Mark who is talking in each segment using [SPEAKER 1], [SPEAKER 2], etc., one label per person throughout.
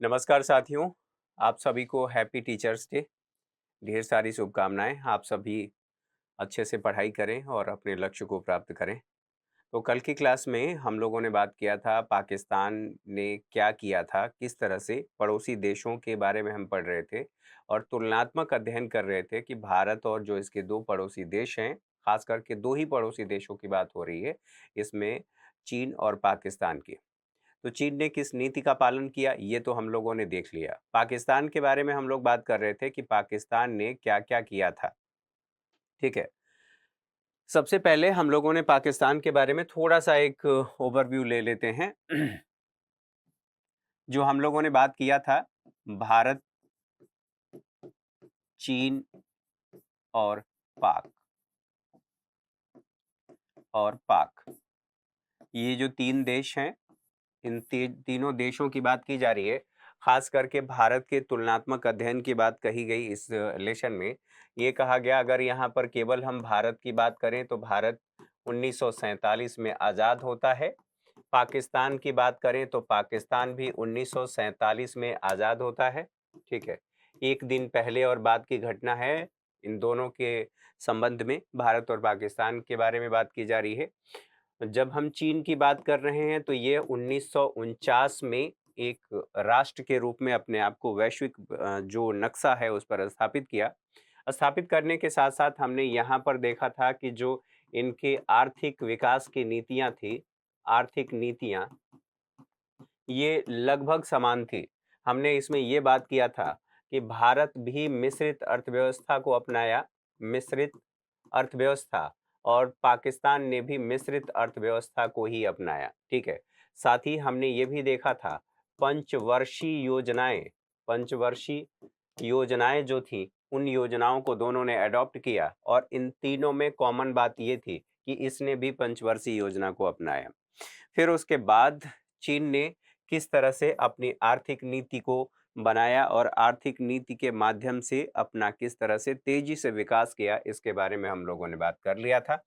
[SPEAKER 1] नमस्कार साथियों, आप सभी को हैप्पी टीचर्स डे। ढेर सारी शुभकामनाएं। आप सभी अच्छे से पढ़ाई करें और अपने लक्ष्य को प्राप्त करें। तो कल की क्लास में हम लोगों ने बात किया था पाकिस्तान ने क्या किया था, किस तरह से पड़ोसी देशों के बारे में हम पढ़ रहे थे और तुलनात्मक अध्ययन कर रहे थे कि भारत और जो इसके दो पड़ोसी देश हैं, खास करके दो ही पड़ोसी देशों की बात हो रही है इसमें, चीन और पाकिस्तान की। तो चीन ने किस नीति का पालन किया ये तो हम लोगों ने देख लिया। पाकिस्तान के बारे में हम लोग बात कर रहे थे कि पाकिस्तान ने क्या क्या किया था। ठीक है, सबसे पहले हम लोगों ने पाकिस्तान के बारे में थोड़ा सा एक ओवरव्यू ले लेते हैं। जो हम लोगों ने बात किया था, भारत, चीन और पाक और पाक, ये जो तीन देश हैं, इन तीनों देशों की बात की जा रही है। खास करके भारत के तुलनात्मक अध्ययन की बात कही गई इस लेसन में। ये कहा गया अगर यहाँ पर केवल हम भारत की बात करें तो भारत 1947 में आज़ाद होता है। पाकिस्तान की बात करें तो पाकिस्तान भी 1947 में आज़ाद होता है। ठीक है, एक दिन पहले और बाद की घटना है। इन दोनों के संबंध में भारत और पाकिस्तान के बारे में बात की जा रही है। जब हम चीन की बात कर रहे हैं तो ये 1949 में एक राष्ट्र के रूप में अपने आप को वैश्विक जो नक्शा है उस पर स्थापित किया। स्थापित करने के साथ साथ हमने यहाँ पर देखा था कि जो इनके आर्थिक विकास की नीतियाँ थी, आर्थिक नीतियाँ, ये लगभग समान थी। हमने इसमें ये बात किया था कि भारत भी मिश्रित अर्थव्यवस्था को अपनाया, मिश्रित अर्थव्यवस्था, और पाकिस्तान ने भी मिश्रित अर्थव्यवस्था को ही अपनाया। ठीक है, साथ ही हमने ये भी देखा था पंचवर्षीय योजनाएं जो थी, उन योजनाओं को दोनों ने अडॉप्ट किया और इन तीनों में कॉमन बात ये थी कि इसने भी पंचवर्षीय योजना को अपनाया। फिर उसके बाद चीन ने किस तरह से अपनी आर्थिक नीति को बनाया और आर्थिक नीति के माध्यम से अपना किस तरह से तेजी से विकास किया, इसके बारे में हम लोगों ने बात कर लिया था।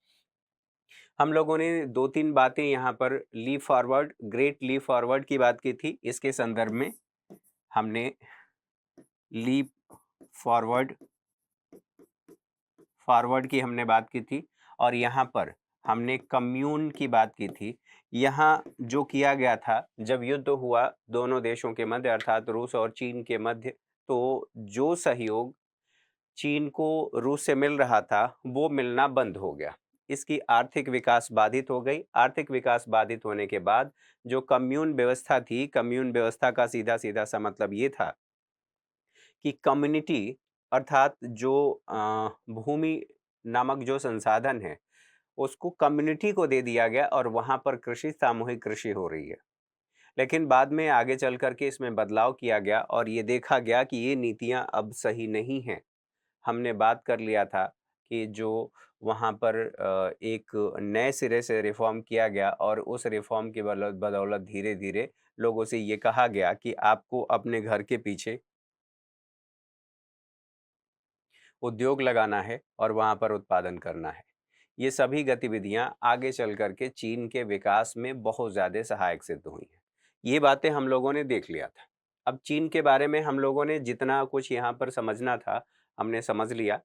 [SPEAKER 1] हम लोगों ने दो तीन बातें यहाँ पर leap forward, great leap forward की बात की थी। इसके संदर्भ में हमने लीप फॉरवर्ड फॉरवर्ड की हमने बात की थी और यहाँ पर हमने कम्यून की बात की थी। यहाँ जो किया गया था, जब युद्ध हुआ दोनों देशों के मध्य अर्थात रूस और चीन के मध्य, तो जो सहयोग चीन को रूस से मिल रहा था वो मिलना बंद हो गया। इसकी आर्थिक विकास बाधित हो गई। आर्थिक विकास बाधित होने के बाद जो कम्यून व्यवस्था थी, कम्यून व्यवस्था का सीधा सीधा सा मतलब ये था कि कम्युनिटी अर्थात जो भूमि नामक जो संसाधन है उसको कम्युनिटी को दे दिया गया और वहां पर कृषि, सामूहिक कृषि हो रही है। लेकिन बाद में आगे चल करके इसमें बदलाव किया गया और ये देखा गया कि ये नीतियां अब सही नहीं हैं। हमने बात कर लिया था कि जो वहाँ पर एक नए सिरे से रिफॉर्म किया गया और उस रिफॉर्म की बदौलत धीरे धीरे लोगों से ये कहा गया कि आपको अपने घर के पीछे उद्योग लगाना है और वहाँ पर उत्पादन करना है। ये सभी गतिविधियां आगे चल करके चीन के विकास में बहुत ज़्यादा सहायक सिद्ध हुई हैं। ये बातें हम लोगों ने देख लिया था। अब चीन के बारे में हम लोगों ने जितना कुछ यहाँ पर समझना था हमने समझ लिया।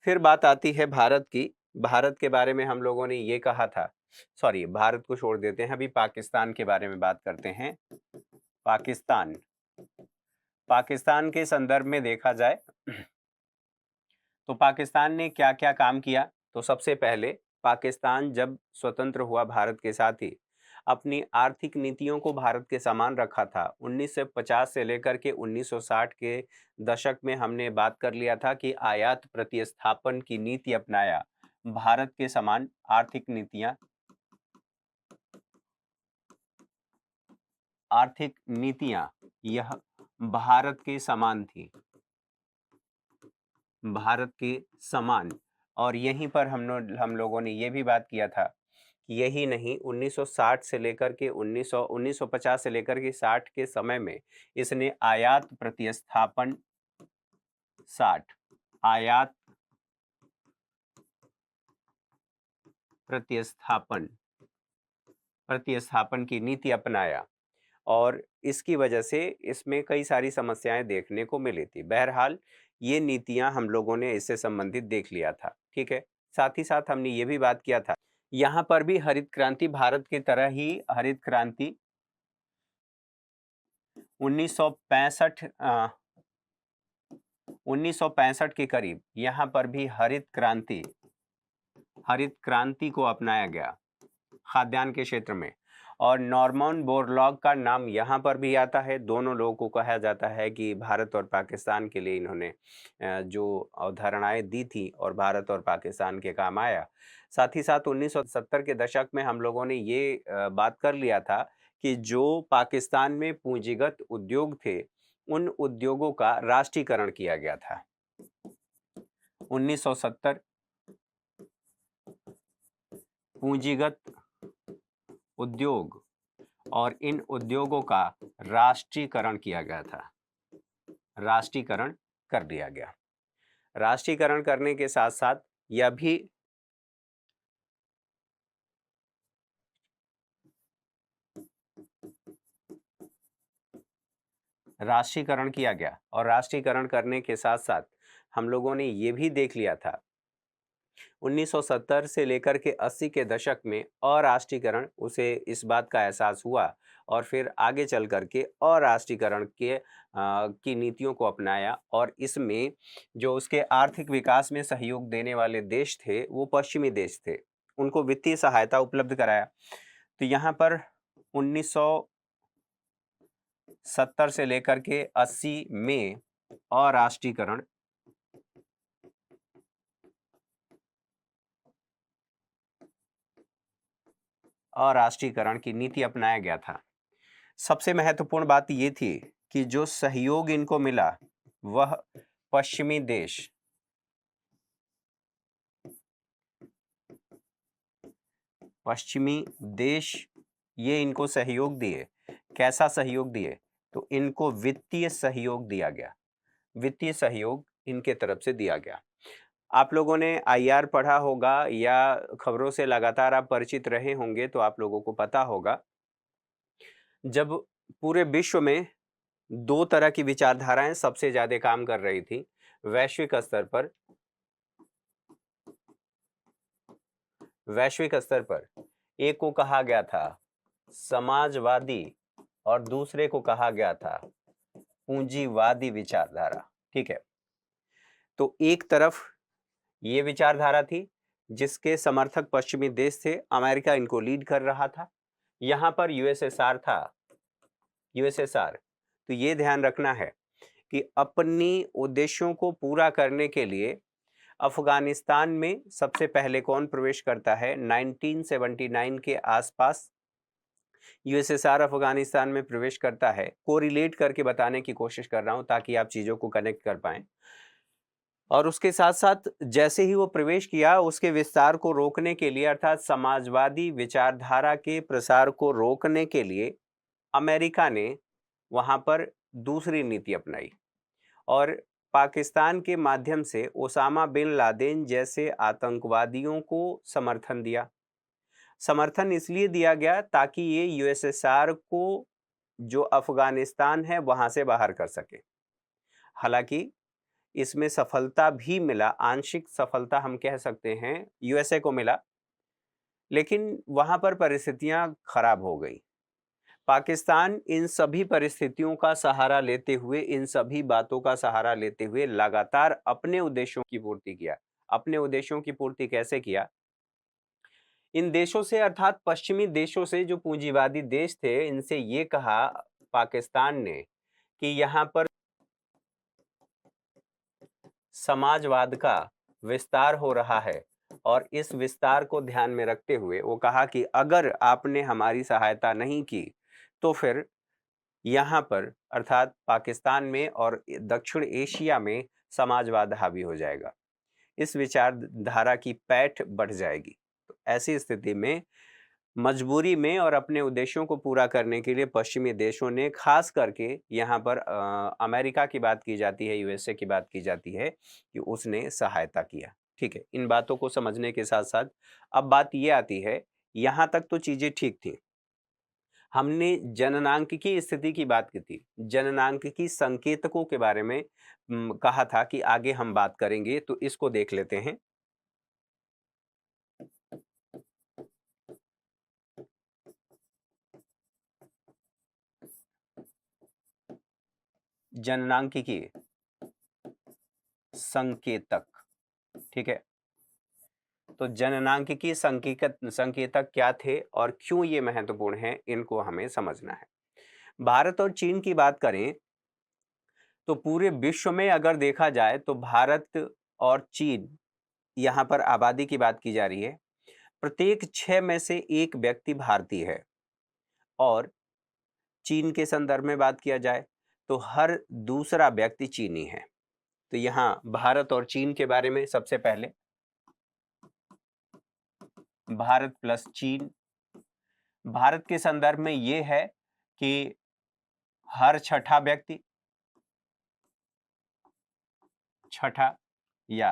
[SPEAKER 1] फिर बात आती है भारत की। भारत के बारे में हम लोगों ने ये कहा था, सॉरी, भारत को छोड़ देते हैं, अभी पाकिस्तान के बारे में बात करते हैं। पाकिस्तान, पाकिस्तान के संदर्भ में देखा जाए तो पाकिस्तान ने क्या क्या काम किया। तो सबसे पहले पाकिस्तान जब स्वतंत्र हुआ भारत के साथ ही अपनी आर्थिक नीतियों को भारत के समान रखा था। 1950 से लेकर के 1960 के दशक में हमने बात कर लिया था कि आयात प्रतिस्थापन की नीति अपनाया। भारत के समान आर्थिक नीतियां यह भारत के समान थी, भारत के समान। और यहीं पर हम लोगों ने ये भी बात किया था कि यही नहीं, 1960 से लेकर के 1950 से लेकर के 60 के समय में इसने आयात प्रतिस्थापन, 60 आयात प्रतिस्थापन प्रतिस्थापन की नीति अपनाया और इसकी वजह से इसमें कई सारी समस्याएं देखने को मिली थी। बहरहाल ये नीतियां हम लोगों ने इससे संबंधित देख लिया था, ठीक है। साथ ही साथ हमने ये भी बात किया था, यहाँ पर भी हरित क्रांति भारत की तरह ही हरित क्रांति 1965 1965 के करीब यहाँ पर भी हरित क्रांति को अपनाया गया खाद्यान्न के क्षेत्र में। और नॉर्मन बोरलॉग का नाम यहाँ पर भी आता है। दोनों लोगों को कहा जाता है कि भारत और पाकिस्तान के लिए इन्होंने जो अवधारणाएं दी थी और भारत और पाकिस्तान के काम आया। साथ ही साथ 1970 के दशक में हम लोगों ने ये बात कर लिया था कि जो पाकिस्तान में पूंजीगत उद्योग थे उन उद्योगों का राष्ट्रीयकरण किया गया था। 1970 पूंजीगत उद्योग और इन उद्योगों का राष्ट्रीयकरण किया गया था। राष्ट्रीयकरण कर दिया गया। राष्ट्रीयकरण करने के साथ साथ यह भी राष्ट्रीयकरण किया गया और राष्ट्रीयकरण करने के साथ साथ हम लोगों ने ये भी देख लिया था 1970 से लेकर के 80 के दशक में अराष्ट्रीयकरण, उसे इस बात का एहसास हुआ और फिर आगे चल करके अराष्ट्रीयकरण की नीतियों को अपनाया और इसमें जो उसके आर्थिक विकास में सहयोग देने वाले देश थे वो पश्चिमी देश थे, उनको वित्तीय सहायता उपलब्ध कराया। तो यहाँ पर 1970 से लेकर के 80 में अराष्ट्रीयकरण अराष्ट्रीयकरण की नीति अपनाया गया था। सबसे महत्वपूर्ण बात ये थी कि जो सहयोग इनको मिला वह पश्चिमी देश ये इनको सहयोग दिए। कैसा सहयोग दिए? तो इनको वित्तीय सहयोग दिया गया। वित्तीय सहयोग इनके तरफ से दिया गया। आप लोगों ने आईआर पढ़ा होगा या खबरों से लगातार आप परिचित रहे होंगे तो आप लोगों को पता होगा, जब पूरे विश्व में दो तरह की विचारधाराएं सबसे ज्यादा काम कर रही थी वैश्विक स्तर पर, एक को कहा गया था समाजवादी और दूसरे को कहा गया था पूंजीवादी विचारधारा, ठीक है। तो एक तरफ ये विचारधारा थी जिसके समर्थक पश्चिमी देश थे, अमेरिका इनको लीड कर रहा था। यहां पर यूएसएसआर था, तो ये ध्यान रखना है कि अपनी उद्देश्यों को पूरा करने के लिए अफगानिस्तान में सबसे पहले कौन प्रवेश करता है? 1979 के आसपास यूएसएसआर अफगानिस्तान में प्रवेश करता है। कोरिलेट करके बताने की कोशिश कर रहा हूं ताकि आप चीजों को कनेक्ट कर पाएं। और उसके साथ साथ जैसे ही वो प्रवेश किया उसके विस्तार को रोकने के लिए, अर्थात समाजवादी विचारधारा के प्रसार को रोकने के लिए अमेरिका ने वहां पर दूसरी नीति अपनाई और पाकिस्तान के माध्यम से ओसामा बिन लादेन जैसे आतंकवादियों को समर्थन दिया। समर्थन इसलिए दिया गया ताकि ये यूएसएसआर को जो अफगानिस्तान है वहां से बाहर कर सके। हालांकि इसमें सफलता भी मिला, आंशिक सफलता हम कह सकते हैं यूएसए को मिला, लेकिन वहां पर परिस्थितियां खराब हो गई। पाकिस्तान इन सभी परिस्थितियों का सहारा लेते हुए, इन सभी बातों का सहारा लेते हुए लगातार अपने उद्देश्यों की पूर्ति किया। अपने उद्देश्यों की पूर्ति कैसे किया? इन देशों से, अर्थात पश्चिमी देशों से, जो पूंजीवादी देश थे, इनसे ये कहा पाकिस्तान ने कि यहाँ पर समाजवाद का विस्तार हो रहा है और इस विस्तार को ध्यान में रखते हुए वो कहा कि अगर आपने हमारी सहायता नहीं की तो फिर यहाँ पर, अर्थात पाकिस्तान में और दक्षिण एशिया में समाजवाद हावी हो जाएगा, इस विचारधारा की पैठ बढ़ जाएगी। तो ऐसी स्थिति में मजबूरी में और अपने उद्देश्यों को पूरा करने के लिए पश्चिमी देशों ने, खास करके यहाँ पर अमेरिका की बात की जाती है, यूएसए की बात की जाती है कि उसने सहायता किया, ठीक है। इन बातों को समझने के साथ साथ अब बात ये आती है, यहाँ तक तो चीजें ठीक थी। हमने जननांक की स्थिति की बात की थी, जननांक की संकेतकों के बारे में कहा था कि आगे हम बात करेंगे, तो इसको देख लेते हैं। जननांकिकी संकेतक, ठीक है। तो जननांकिकी संकेतक क्या थे और क्यों ये महत्वपूर्ण है, इनको हमें समझना है। भारत और चीन की बात करें तो पूरे विश्व में अगर देखा जाए तो भारत और चीन, यहां पर आबादी की बात की जा रही है, प्रत्येक 6 में से एक व्यक्ति भारतीय है। और चीन के संदर्भ में बात किया जाए तो हर दूसरा व्यक्ति चीनी है। तो यहां भारत और चीन के बारे में सबसे पहले भारत प्लस चीन, भारत के संदर्भ में यह है कि हर छठा व्यक्ति, छठा या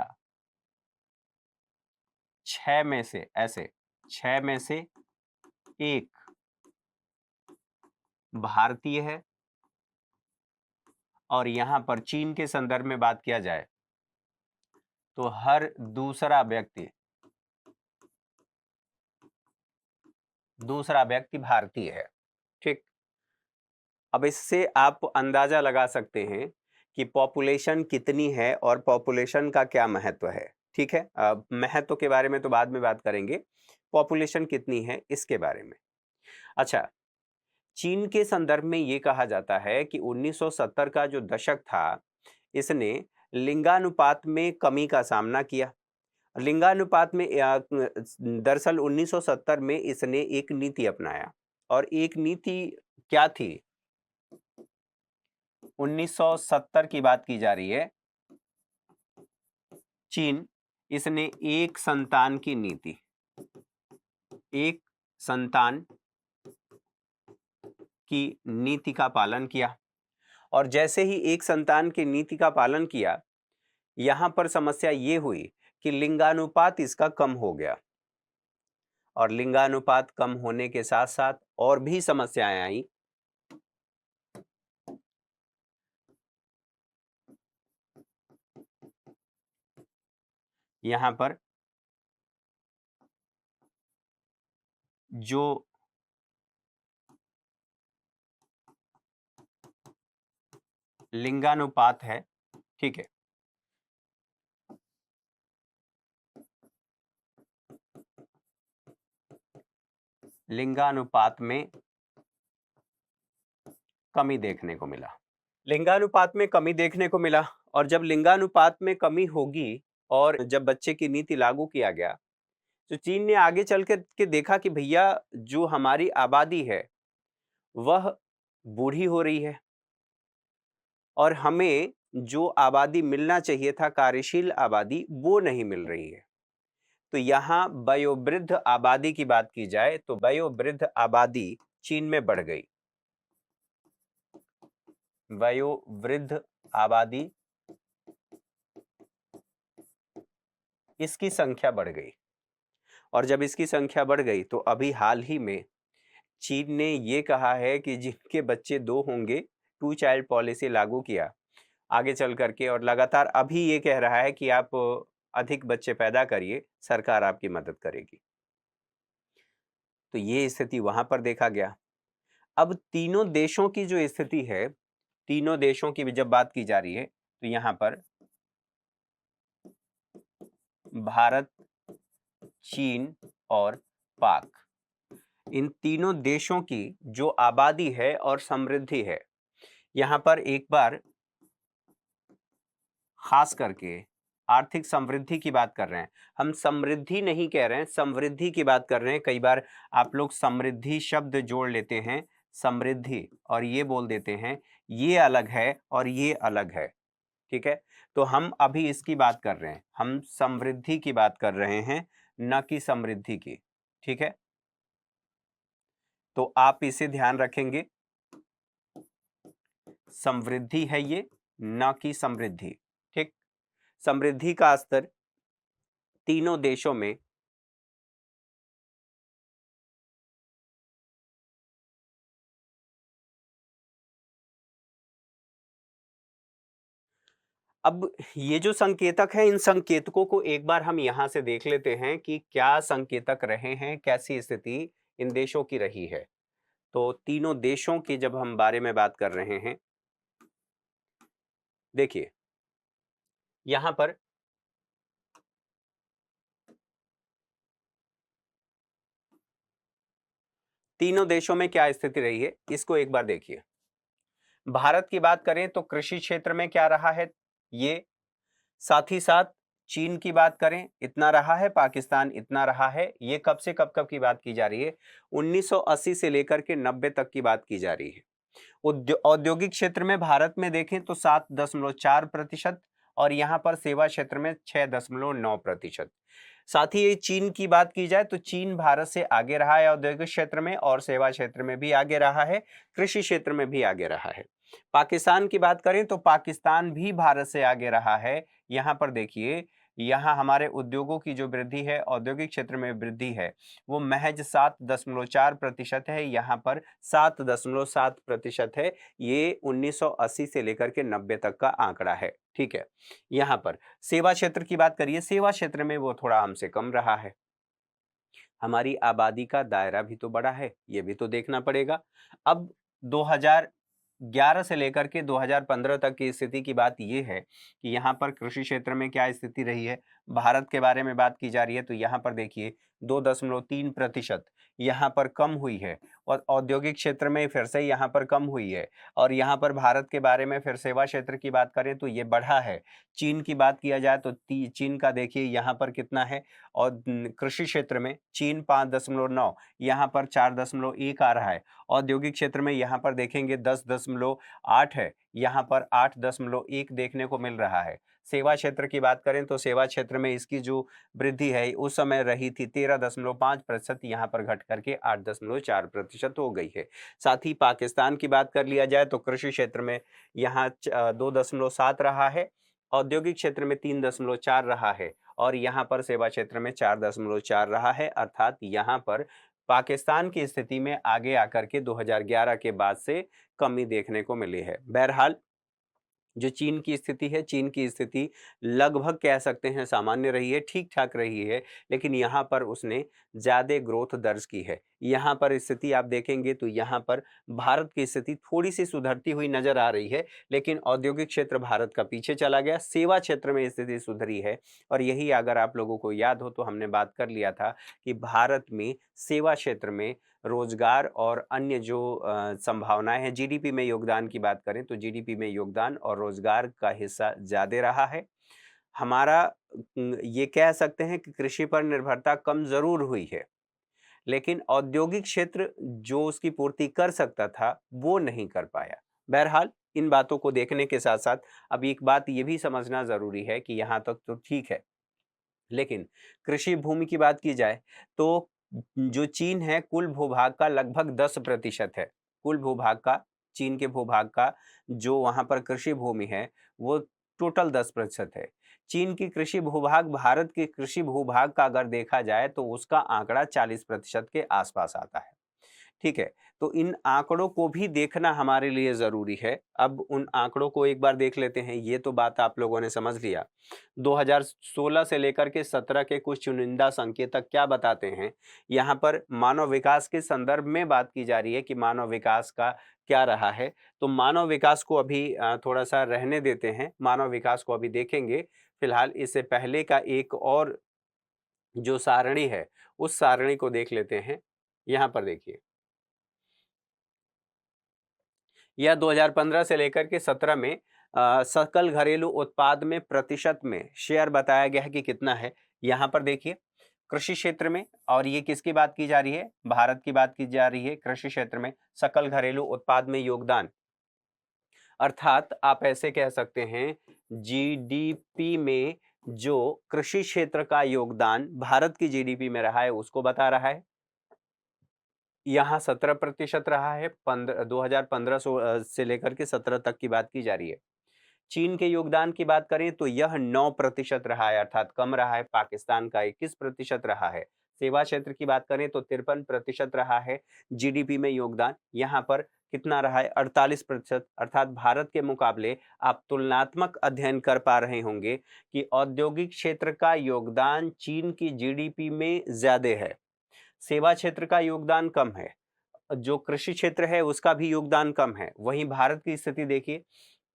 [SPEAKER 1] 6 में से, ऐसे 6 में से एक भारतीय है। और यहां पर चीन के संदर्भ में बात किया जाए तो हर दूसरा व्यक्ति भारतीय है, ठीक। अब इससे आप अंदाजा लगा सकते हैं कि पॉपुलेशन कितनी है और पॉपुलेशन का क्या महत्व है, ठीक है। महत्व के बारे में तो बाद में बात करेंगे, पॉपुलेशन कितनी है इसके बारे में। अच्छा, चीन के संदर्भ में यह कहा जाता है कि 1970 का जो दशक था, इसने लिंगानुपात में कमी का सामना किया। लिंगानुपात में दरअसल 1970 में इसने एक नीति अपनाया, और एक नीति क्या थी, 1970 की बात की जा रही है। चीन, इसने एक संतान की नीति, एक संतान की नीति का पालन किया। और जैसे ही एक संतान की नीति का पालन किया, यहां पर समस्या ये हुई कि लिंगानुपात इसका कम हो गया। और लिंगानुपात कम होने के साथ साथ और भी समस्याएं आई। यहां पर जो लिंगानुपात है, ठीक है, लिंगानुपात में कमी देखने को मिला। लिंगानुपात में कमी देखने को मिला, और जब लिंगानुपात में कमी होगी और जब बच्चे की नीति लागू किया गया, तो चीन ने आगे चल के देखा कि भैया जो हमारी आबादी है वह बूढ़ी हो रही है, और हमें जो आबादी मिलना चाहिए था, कार्यशील आबादी, वो नहीं मिल रही है। तो यहाँ वयोवृद्ध आबादी की बात की जाए तो वयोवृद्ध आबादी चीन में बढ़ गई। वयोवृद्ध आबादी, इसकी संख्या बढ़ गई। और जब इसकी संख्या बढ़ गई तो अभी हाल ही में चीन ने ये कहा है कि जिनके बच्चे 2 होंगे, 2 चाइल्ड पॉलिसी लागू किया आगे चल करके, और लगातार अभी ये कह रहा है कि आप अधिक बच्चे पैदा करिए, सरकार आपकी मदद करेगी। तो ये स्थिति वहां पर देखा गया। अब तीनों देशों की जो स्थिति है, तीनों देशों की जब बात की जा रही है, तो यहां पर भारत, चीन और पाक, इन तीनों देशों की जो आबादी है और समृद्धि है, यहां पर एक बार खास करके आर्थिक समृद्धि की बात कर रहे हैं। हम समृद्धि नहीं कह रहे हैं, समृद्धि की बात कर रहे हैं। कई बार आप लोग समृद्धि शब्द जोड़ लेते हैं, समृद्धि, और ये बोल देते हैं ये अलग है और ये अलग है, ठीक है। तो हम अभी इसकी बात कर रहे हैं, हम समृद्धि की बात कर रहे हैं, न कि समृद्धि की, ठीक है। तो आप इसे ध्यान रखेंगे, समृद्धि है ये, न कि समृद्धि, ठीक। समृद्धि का स्तर तीनों देशों में अब ये जो संकेतक है, इन संकेतकों को एक बार हम यहाँ से देख लेते हैं कि क्या संकेतक रहे हैं, कैसी स्थिति इन देशों की रही है। तो तीनों देशों की जब हम बारे में बात कर रहे हैं, देखिए यहाँ पर तीनों देशों में क्या स्थिति रही है, इसको एक बार देखिए। भारत की बात करें तो कृषि क्षेत्र में क्या रहा है, ये। साथ ही साथ चीन की बात करें, इतना रहा है। पाकिस्तान इतना रहा है। ये कब से कब कब की बात की जा रही है, 1980 से लेकर के 90 तक की बात की जा रही है। औद्योगिक क्षेत्र में भारत में देखें तो 7.4% और यहां पर सेवा क्षेत्र में 6.9%। साथ ही चीन की बात की जाए तो चीन भारत से आगे रहा है औद्योगिक क्षेत्र में, और सेवा क्षेत्र में भी आगे रहा है, कृषि क्षेत्र में भी आगे रहा है। पाकिस्तान की बात करें तो पाकिस्तान भी भारत से आगे रहा है। यहां पर देखिए, यहाँ हमारे उद्योगों की जो वृद्धि है, औद्योगिक क्षेत्र में वृद्धि है, वो महज 7.4% है। यहाँ पर 7.7% है। ये 1980 से लेकर के 90 तक का आंकड़ा है। ठीक है। यहाँ पर सेवा क्षेत्र की बात करिए, सेवा क्षेत्र में वो थोड़ा हमसे कम रहा है। हमारी आबादी का दायरा भी तो बड़ा है, ये भी तो देखना पड़ेगा। अब 2011 से लेकर के 2015 तक की स्थिति की बात ये है कि यहाँ पर कृषि क्षेत्र में क्या स्थिति रही है। भारत के बारे में बात की जा रही है तो यहाँ पर देखिए 2.3% यहाँ पर कम हुई है, और औद्योगिक क्षेत्र में फिर से यहाँ पर कम हुई है। और यहाँ पर भारत के बारे में फिर सेवा क्षेत्र की बात करें तो ये बढ़ा है। चीन की बात किया जाए तो चीन का देखिए यहाँ पर कितना है, और कृषि क्षेत्र में चीन 5.9, यहाँ पर 4.1 आ रहा है। औद्योगिक क्षेत्र में यहाँ पर देखेंगे 10.8 है, यहाँ पर 8.1 देखने को मिल रहा है। सेवा क्षेत्र की बात करें तो सेवा क्षेत्र में इसकी जो वृद्धि है उस समय रही थी 13.5%, यहाँ पर घट करके 8.4% हो गई है। साथ ही पाकिस्तान की बात कर लिया जाए तो कृषि क्षेत्र में यहाँ 2.7 रहा है, औद्योगिक क्षेत्र में 3.4 रहा है, और यहाँ पर सेवा क्षेत्र में 4.4 रहा है। अर्थात यहाँ पर पाकिस्तान की स्थिति में आगे आकर के 2011 के बाद से कमी देखने को मिली है। बहरहाल जो चीन की स्थिति है, चीन की स्थिति लगभग कह सकते हैं सामान्य रही है, ठीक-ठाक रही है, लेकिन यहाँ पर उसने ज़्यादा ग्रोथ दर्ज की है। यहाँ पर स्थिति आप देखेंगे तो यहाँ पर भारत की स्थिति थोड़ी-सी सुधरती हुई नज़र आ रही है, लेकिन औद्योगिक क्षेत्र भारत का पीछे चला गया, सेवा क्षेत्र में स्थिति सुधरी है। और यही अगर आप लोगों को याद हो तो हमने बात कर लिया था कि भारत में सेवा क्षेत्र में रोजगार और अन्य जो संभावनाएं हैं, जीडीपी में योगदान की बात करें तो जीडीपी में योगदान और रोजगार का हिस्सा ज्यादा रहा है। हमारा ये कह सकते हैं कि कृषि पर निर्भरता कम जरूर हुई है, लेकिन औद्योगिक क्षेत्र जो उसकी पूर्ति कर सकता था वो नहीं कर पाया। बहरहाल इन बातों को देखने के साथ साथ अब एक बात ये भी समझना जरूरी है कि यहाँ तक तो ठीक है, लेकिन कृषि भूमि की बात की जाए तो जो चीन है कुल भूभाग का लगभग 10% है। कुल भूभाग का, चीन के भूभाग का जो वहां पर कृषि भूमि है वो टोटल 10% है। चीन की कृषि भूभाग भारत के कृषि भूभाग का अगर देखा जाए तो उसका आंकड़ा 40% के आसपास आता है। ठीक है। तो इन आंकड़ों को भी देखना हमारे लिए जरूरी है। अब उन आंकड़ों को एक बार देख लेते हैं। ये तो बात आप लोगों ने समझ लिया। 2016 से लेकर के 17 के कुछ चुनिंदा संकेतक क्या बताते हैं। यहाँ पर मानव विकास के संदर्भ में बात की जा रही है कि मानव विकास का क्या रहा है। तो मानव विकास को अभी थोड़ा सा रहने देते हैं, मानव विकास को अभी देखेंगे। फिलहाल इससे पहले का एक और जो सारणी है उस सारणी को देख लेते हैं। यहाँ पर देखिए, यह 2015 से लेकर के 17 में सकल घरेलू उत्पाद में प्रतिशत में शेयर बताया गया है कि कितना है। यहाँ पर देखिए कृषि क्षेत्र में, और ये किसकी बात की जा रही है, भारत की बात की जा रही है। कृषि क्षेत्र में सकल घरेलू उत्पाद में योगदान, अर्थात आप ऐसे कह सकते हैं जीडीपी में जो कृषि क्षेत्र का योगदान भारत की जीडीपी में रहा है उसको बता रहा है। यहाँ 17% रहा है। 2015 से लेकर के 17 तक की बात की जा रही है। चीन के योगदान की बात करें तो यह 9% रहा है, अर्थात कम रहा है। पाकिस्तान का 21% रहा है। सेवा क्षेत्र की बात करें तो 53% रहा है जीडीपी में योगदान। यहाँ पर कितना रहा है? 48%। अर्थात भारत के मुकाबले आप तुलनात्मक अध्ययन कर पा रहे होंगे कि औद्योगिक क्षेत्र का योगदान चीन की जीडीपी में ज्यादा है, सेवा क्षेत्र का योगदान कम है, जो कृषि क्षेत्र है उसका भी योगदान कम है। वहीं भारत की स्थिति देखिए,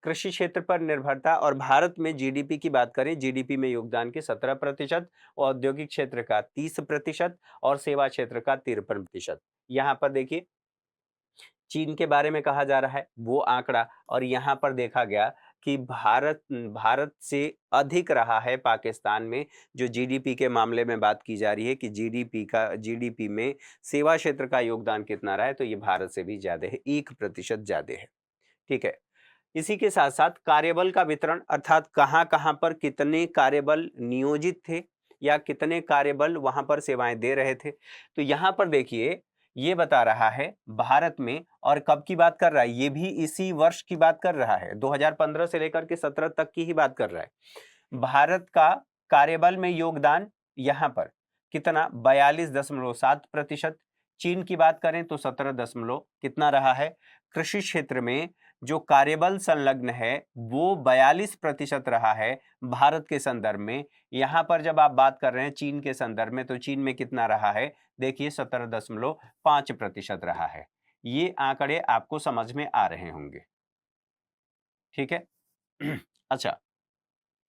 [SPEAKER 1] कृषि क्षेत्र पर निर्भरता और भारत में जीडीपी की बात करें, जीडीपी में योगदान के 17%, औद्योगिक क्षेत्र का 30% और सेवा क्षेत्र का 53%। यहाँ पर देखिए चीन के बारे में कहा जा रहा है वो आंकड़ा, और यहाँ पर देखा गया कि भारत भारत से अधिक रहा है पाकिस्तान में, जो जीडीपी के मामले में बात की जा रही है कि जीडीपी में सेवा क्षेत्र का योगदान कितना रहा है, तो ये भारत से भी ज्यादा है, 1% ज्यादा है। ठीक है। इसी के साथ साथ कार्यबल का वितरण, अर्थात कहां कहां पर कितने कार्यबल नियोजित थे या कितने कार्यबल वहां पर सेवाएं दे रहे थे, तो यहां पर देखिए ये बता रहा है भारत में, और कब की बात कर रहा है, ये भी इसी वर्ष की बात कर रहा है, 2015 से लेकर के 17 तक की ही बात कर रहा है। भारत का कार्यबल में योगदान यहां पर कितना? 42.7%। चीन की बात करें तो 17 दशमलव कितना रहा है? कृषि क्षेत्र में जो कार्यबल संलग्न है वो 42% रहा है भारत के संदर्भ में। यहां पर जब आप बात कर रहे हैं चीन के संदर्भ में, तो चीन में कितना रहा है? देखिए 17.5% रहा है। ये आंकड़े आपको समझ में आ रहे होंगे। ठीक है। अच्छा,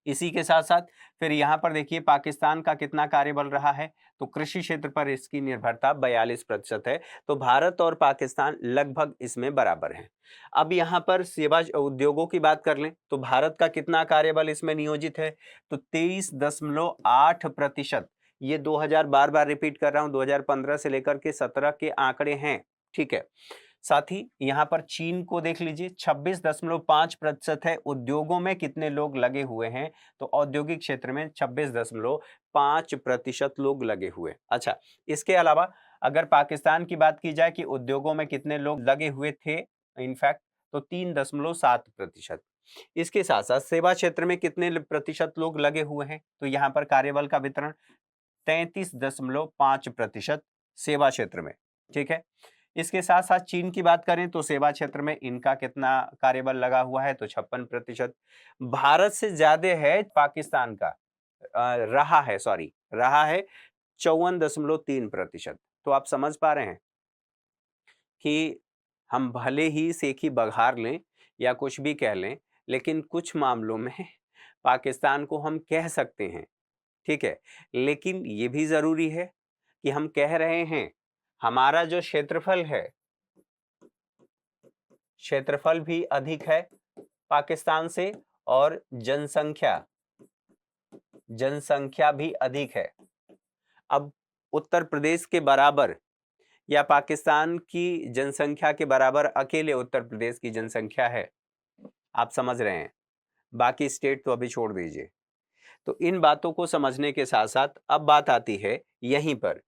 [SPEAKER 1] इसी के साथ साथ फिर यहां पर देखिए पाकिस्तान का कितना कार्यबल रहा है, तो कृषि क्षेत्र पर इसकी निर्भरता 42% है। तो भारत और पाकिस्तान लगभग इसमें बराबर हैं। अब यहां पर सेवा उद्योगों की बात कर लें तो भारत का कितना कार्यबल इसमें नियोजित है, तो 23.8%। ये 2000 बार बार रिपीट कर रहा हूं, 2015 से लेकर के 17 के आंकड़े हैं। ठीक है। साथ ही यहां पर चीन को देख लीजिए, 26.5% है। उद्योगों में कितने लोग लगे हुए हैं, तो औद्योगिक क्षेत्र में 26.5% लोग लगे हुए। अच्छा, इसके अलावा अगर पाकिस्तान की बात की जाए कि उद्योगों में कितने लोग लगे हुए थे, इनफैक्ट तो 3.7%। इसके साथ साथ सेवा क्षेत्र में कितने प्रतिशत लोग लगे हुए हैं, तो यहाँ पर कार्यबल का वितरण 33.5% सेवा क्षेत्र में। ठीक है। इसके साथ साथ चीन की बात करें तो सेवा क्षेत्र में इनका कितना कार्यबल लगा हुआ है, तो 56%। भारत से ज्यादा है पाकिस्तान का, रहा है 54.3%। तो आप समझ पा रहे हैं कि हम भले ही सेखी बघार लें या कुछ भी कह लें, लेकिन कुछ मामलों में पाकिस्तान को हम कह सकते हैं। ठीक है। लेकिन ये भी जरूरी है कि हम कह रहे हैं हमारा जो क्षेत्रफल है, क्षेत्रफल भी अधिक है पाकिस्तान से, और जनसंख्या भी अधिक है। अब उत्तर प्रदेश के बराबर या पाकिस्तान की जनसंख्या के बराबर अकेले उत्तर प्रदेश की जनसंख्या है, आप समझ रहे हैं। बाकी स्टेट तो अभी छोड़ दीजिए। तो इन बातों को समझने के साथ साथ अब बात आती है यहीं पर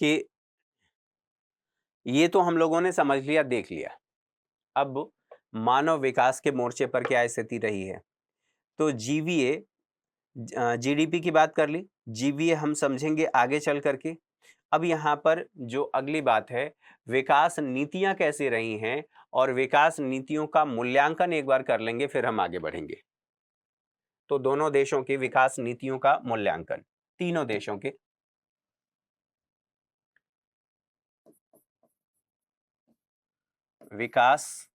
[SPEAKER 1] कि ये तो हम लोगों ने समझ लिया, देख लिया। अब मानव विकास के मोर्चे पर क्या स्थिति रही है, तो जीवीए, जीडीपी की बात कर ली, जीवीए हम समझेंगे आगे चल करके। अब यहाँ पर जो अगली बात है, विकास नीतियां कैसे रही हैं, और विकास नीतियों का मूल्यांकन एक बार कर लेंगे, फिर हम आगे बढ़ेंगे। तो दोनों देशों की विकास नीतियों का मूल्यांकन, तीनों देशों के विकास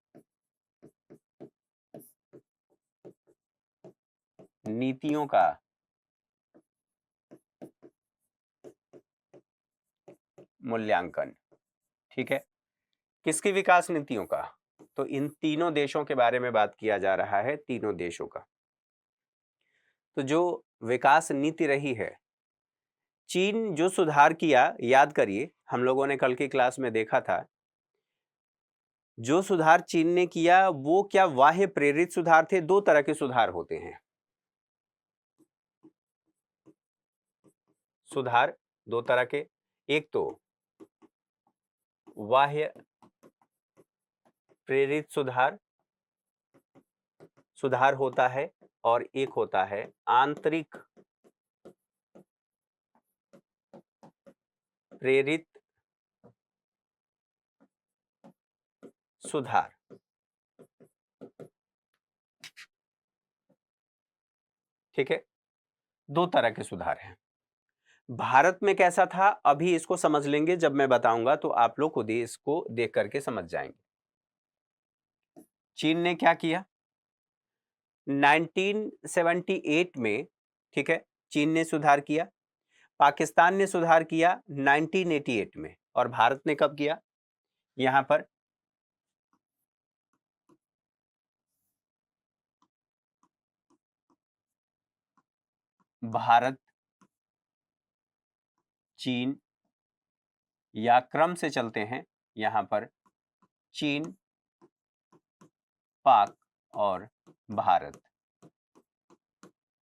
[SPEAKER 1] नीतियों का मूल्यांकन। ठीक है। किसकी विकास नीतियों का, तो इन तीनों देशों के बारे में बात किया जा रहा है, तीनों देशों का। तो जो विकास नीति रही है, चीन जो सुधार किया, याद करिए हम लोगों ने कल की क्लास में देखा था, जो सुधार चीन ने किया वो क्या बाह्य प्रेरित सुधार थे। दो तरह के सुधार होते हैं, सुधार दो तरह के, एक तो बाह्य प्रेरित सुधार होता है, और एक होता है आंतरिक प्रेरित सुधार। ठीक है, दो तरह के सुधार हैं। भारत में कैसा था अभी इसको समझ लेंगे, जब मैं बताऊंगा तो आप लोग खुद ही इसको देख करके समझ जाएंगे। चीन ने क्या किया 1978 में, ठीक है, चीन ने सुधार किया। पाकिस्तान ने सुधार किया 1988 में। और भारत ने कब किया, यहां पर भारत, चीन, या क्रम से चलते हैं यहां पर चीन, पाक और भारत,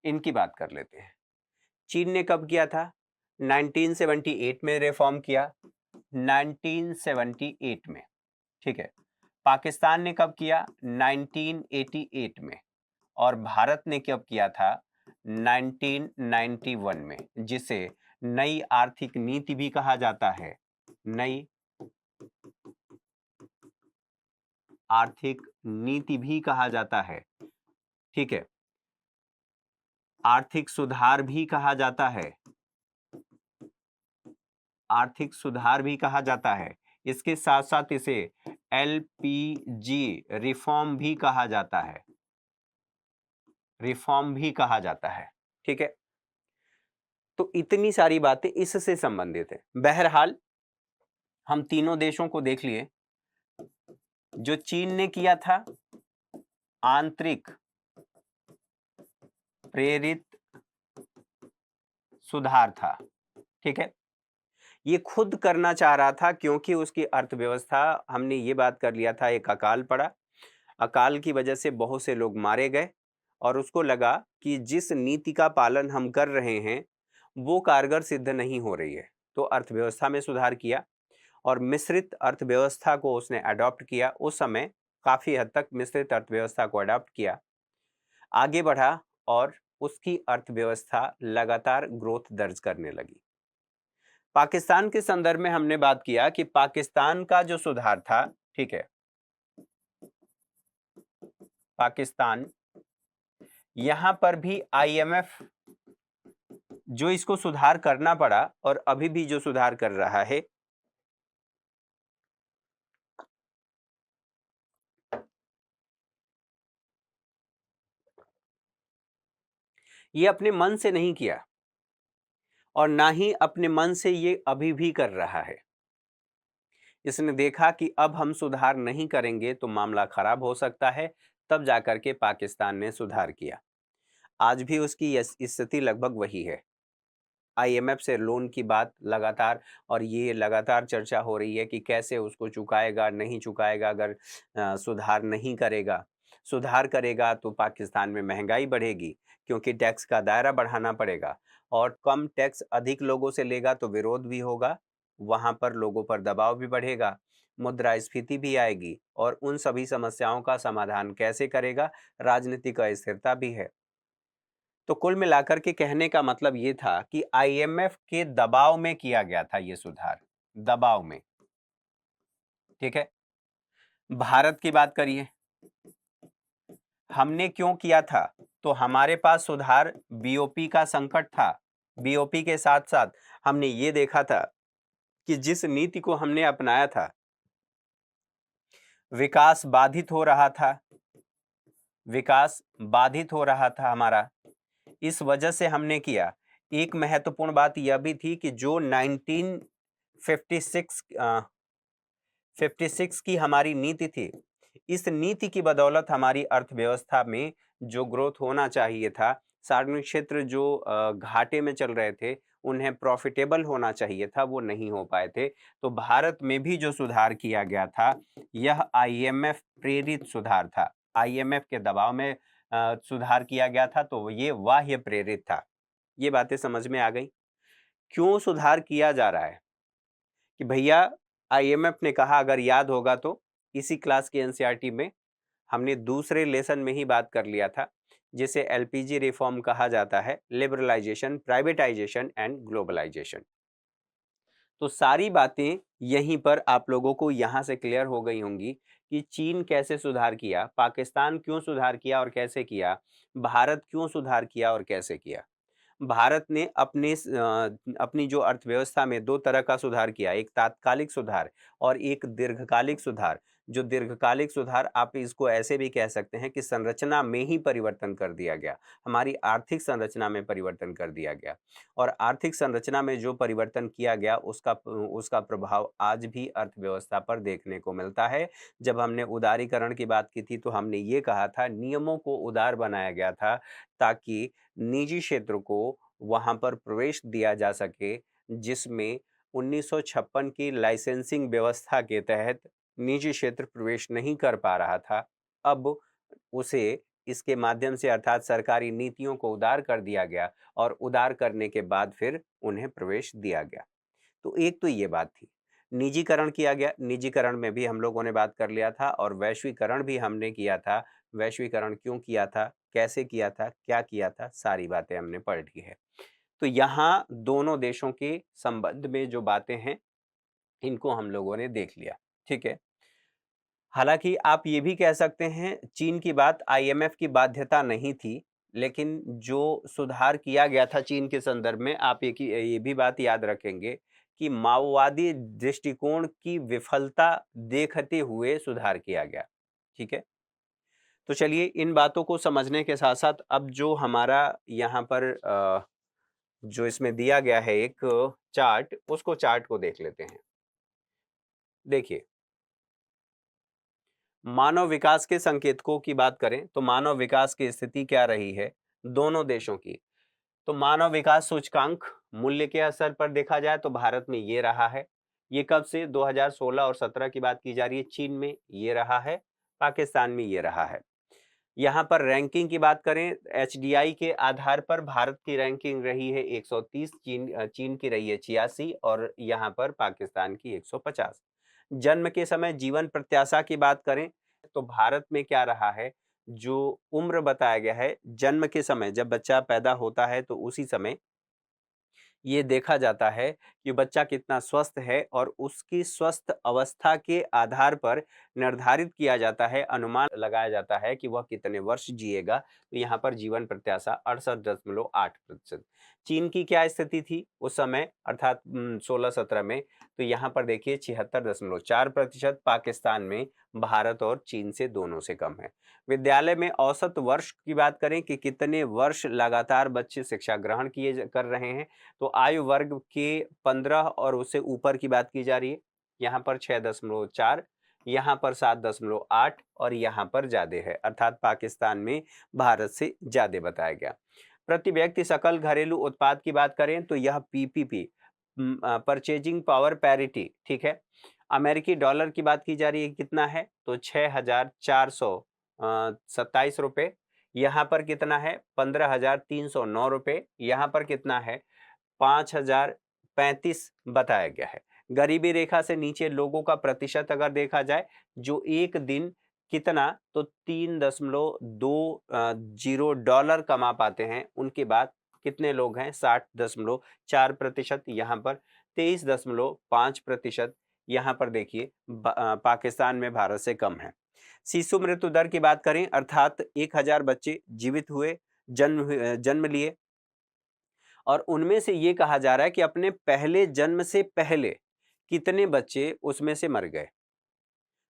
[SPEAKER 1] इनकी बात कर लेते हैं। चीन ने कब किया था 1978 में रिफॉर्म किया, 1978 में। ठीक है, पाकिस्तान ने कब किया 1988 में। और भारत ने कब किया था 1991 में, जिसे नई आर्थिक नीति भी कहा जाता है। नई आर्थिक नीति भी कहा जाता है। ठीक है, आर्थिक सुधार भी कहा जाता है, आर्थिक सुधार भी कहा जाता है। इसके साथ साथ इसे एलपीजी रिफॉर्म भी कहा जाता है, रिफॉर्म भी कहा जाता है। ठीक है, तो इतनी सारी बातें इससे संबंधित है। बहरहाल हम तीनों देशों को देख लिए। जो चीन ने किया था आंतरिक प्रेरित सुधार था। ठीक है, ये खुद करना चाह रहा था क्योंकि उसकी अर्थव्यवस्था, हमने ये बात कर लिया था, एक अकाल पड़ा, अकाल की वजह से बहुत से लोग मारे गए और उसको लगा कि जिस नीति का पालन हम कर रहे हैं वो कारगर सिद्ध नहीं हो रही है, तो अर्थव्यवस्था में सुधार किया और मिश्रित अर्थव्यवस्था को उसने अडॉप्ट किया। उस समय काफी हद तक मिश्रित अर्थव्यवस्था को अडॉप्ट किया, आगे बढ़ा और उसकी अर्थव्यवस्था लगातार ग्रोथ दर्ज करने लगी। पाकिस्तान के संदर्भ में हमने बात किया कि पाकिस्तान का जो सुधार था, ठीक है, पाकिस्तान, यहां पर भी आईएमएफ जो इसको सुधार करना पड़ा और अभी भी जो सुधार कर रहा है, ये अपने मन से नहीं किया और ना ही अपने मन से ये अभी भी कर रहा है। इसने देखा कि अब हम सुधार नहीं करेंगे तो मामला खराब हो सकता है, तब जाकर के पाकिस्तान ने सुधार किया। आज भी उसकी स्थिति लगभग वही है। आईएमएफ से लोन की बात लगातार, और ये लगातार चर्चा हो रही है कि कैसे उसको चुकाएगा, नहीं चुकाएगा अगर सुधार नहीं करेगा। सुधार करेगा तो पाकिस्तान में महंगाई बढ़ेगी क्योंकि टैक्स का दायरा बढ़ाना पड़ेगा, और कम टैक्स अधिक लोगों से लेगा तो विरोध भी होगा, वहां पर लोगों पर दबाव भी बढ़ेगा, मुद्रास्फीति भी आएगी, और उन सभी समस्याओं का समाधान कैसे करेगा, राजनीतिक अस्थिरता भी है। तो कुल मिलाकर के कहने का मतलब ये था कि आईएमएफ के दबाव में किया गया था ये सुधार, दबाव में। ठीक है, भारत की बात करिए, हमने क्यों किया था, तो हमारे पास सुधार बीओपी का संकट था। बीओपी के साथ साथ हमने ये देखा था कि जिस नीति को हमने अपनाया था विकास बाधित हो रहा था, विकास बाधित हो रहा था हमारा, इस वजह से हमने किया। एक महत्वपूर्ण बात यह भी थी कि जो 1956 56 की हमारी नीति थी, इस नीति की बदौलत हमारी अर्थव्यवस्था में जो ग्रोथ होना चाहिए था, सार्वजनिक क्षेत्र जो घाटे में चल रहे थे उन्हें प्रॉफिटेबल होना चाहिए था, वो नहीं हो पाए थे। तो भारत में भी जो सुधार किया गया था यह आईएमएफ प्रेरित सुधार था, आईएमएफ के दबाव में सुधार किया गया था, तो ये बाह्य प्रेरित था। ये बातें समझ में आ गई क्यों सुधार किया जा रहा है। कि भैया आईएमएफ ने कहा, अगर याद होगा तो इसी क्लास के एनसीईआरटी में हमने दूसरे लेसन में ही बात कर लिया था जिसे एलपीजी रिफॉर्म कहा जाता है, लिबरलाइजेशन, प्राइवेटाइजेशन एंड ग्लोबलाइजेशन। तो सारी बातें यहीं पर आप लोगों को यहाँ से क्लियर हो गई होंगी कि चीन कैसे सुधार किया, पाकिस्तान क्यों सुधार किया और कैसे किया, भारत क्यों सुधार किया और कैसे किया। भारत ने अपनी जो अर्थव्यवस्था में 2 तरह का सुधार किया, एक तात्कालिक सुधार और एक दीर्घकालिक सुधार। जो दीर्घकालिक सुधार आप इसको ऐसे भी कह सकते हैं कि संरचना में ही परिवर्तन कर दिया गया, हमारी आर्थिक संरचना में परिवर्तन कर दिया गया और आर्थिक संरचना में जो परिवर्तन किया गया उसका प्रभाव आज भी अर्थव्यवस्था पर देखने को मिलता है। जब हमने उदारीकरण की बात की थी तो हमने ये कहा था नियमों को उदार बनाया गया था ताकि निजी क्षेत्र को वहां पर प्रवेश दिया जा सके, जिसमें 1956 की लाइसेंसिंग व्यवस्था के तहत निजी क्षेत्र प्रवेश नहीं कर पा रहा था। अब उसे इसके माध्यम से अर्थात सरकारी नीतियों को उदार कर दिया गया और उदार करने के बाद फिर उन्हें प्रवेश दिया गया। तो एक तो ये बात थी। निजीकरण किया गया, निजीकरण में भी हम लोगों ने बात कर लिया था और वैश्वीकरण भी हमने किया था। वैश्वीकरण क्यों किया था, कैसे किया था, क्या किया था, सारी बातें हमने पढ़ ली है। तो यहाँ दोनों देशों के संबंध में जो बातें हैं, इनको हम लोगों ने देख लिया, ठीक है। हालांकि आप ये भी कह सकते हैं चीन की बात आईएमएफ की बाध्यता नहीं थी, लेकिन जो सुधार किया गया था चीन के संदर्भ में, आप ये भी बात याद रखेंगे कि माओवादी दृष्टिकोण की विफलता देखते हुए सुधार किया गया, ठीक है। तो चलिए इन बातों को समझने के साथ साथ अब जो हमारा यहाँ पर जो इसमें दिया गया है एक चार्ट, उसको चार्ट को देख लेते हैं। देखिए, मानव विकास के संकेतकों की बात करें तो मानव विकास की स्थिति क्या रही है दोनों देशों की। तो मानव विकास सूचकांक मूल्य के असर पर देखा जाए तो भारत में ये रहा है। ये कब से 2016 और 17 की बात की जा रही है, चीन में ये रहा है, पाकिस्तान में ये रहा है। यहाँ पर रैंकिंग की बात करें एचडीआई के आधार पर भारत की रैंकिंग रही है 130, चीन की रही है 86 और यहाँ पर पाकिस्तान की 150। जन्म के समय जीवन प्रत्याशा की बात करें तो भारत में क्या रहा है, जो उम्र बताया गया है जन्म के समय, जब बच्चा पैदा होता है तो उसी समय ये देखा जाता है कि बच्चा कितना स्वस्थ है और उसकी स्वस्थ अवस्था के आधार पर निर्धारित किया जाता है, अनुमान लगाया जाता है कि वह कितने वर्ष जिएगा। तो यहाँ पर जीवन प्रत्याशा 68.8%। चीन की क्या स्थिति थी उस समय अर्थात 16-17 में, तो यहाँ पर देखिए 76.4%। पाकिस्तान में भारत और चीन से दोनों से कम है। विद्यालय में औसत वर्ष की बात करें कि कितने वर्ष लगातार बच्चे शिक्षा ग्रहण कर रहे हैं, तो आयु वर्ग के 15 और उससे ऊपर की बात की जा रही है। यहाँ पर 6.4, यहाँ पर 7.8 और यहाँ पर ज्यादा है अर्थात पाकिस्तान में भारत से ज्यादा बताया गया। प्रति व्यक्ति सकल घरेलू उत्पाद की बात करें तो यह पीपीपी, परचेजिंग पावर पैरिटी, ठीक है। अमेरिकी डॉलर की बात की जा रही है कितना है, तो 6,427 रुपए। यहाँ पर कितना है, 15,309 रुपए। यहाँ पर कितना है, 5,035 बताया गया है। गरीबी रेखा से नीचे लोगों का प्रतिशत अगर देखा जाए जो एक दिन कितना, तो 3.20 डॉलर कमा पाते हैं, उनके बाद कितने लोग हैं, 60.4%। यहाँ पर 23.5%। यहाँ पर देखिए पाकिस्तान में भारत से कम है। शिशु मृत्यु दर की बात करें अर्थात 1,000 बच्चे जीवित हुए, जन्म लिए और उनमें से ये कहा जा रहा है कि अपने पहले जन्म से पहले कितने बच्चे उसमें से मर गए।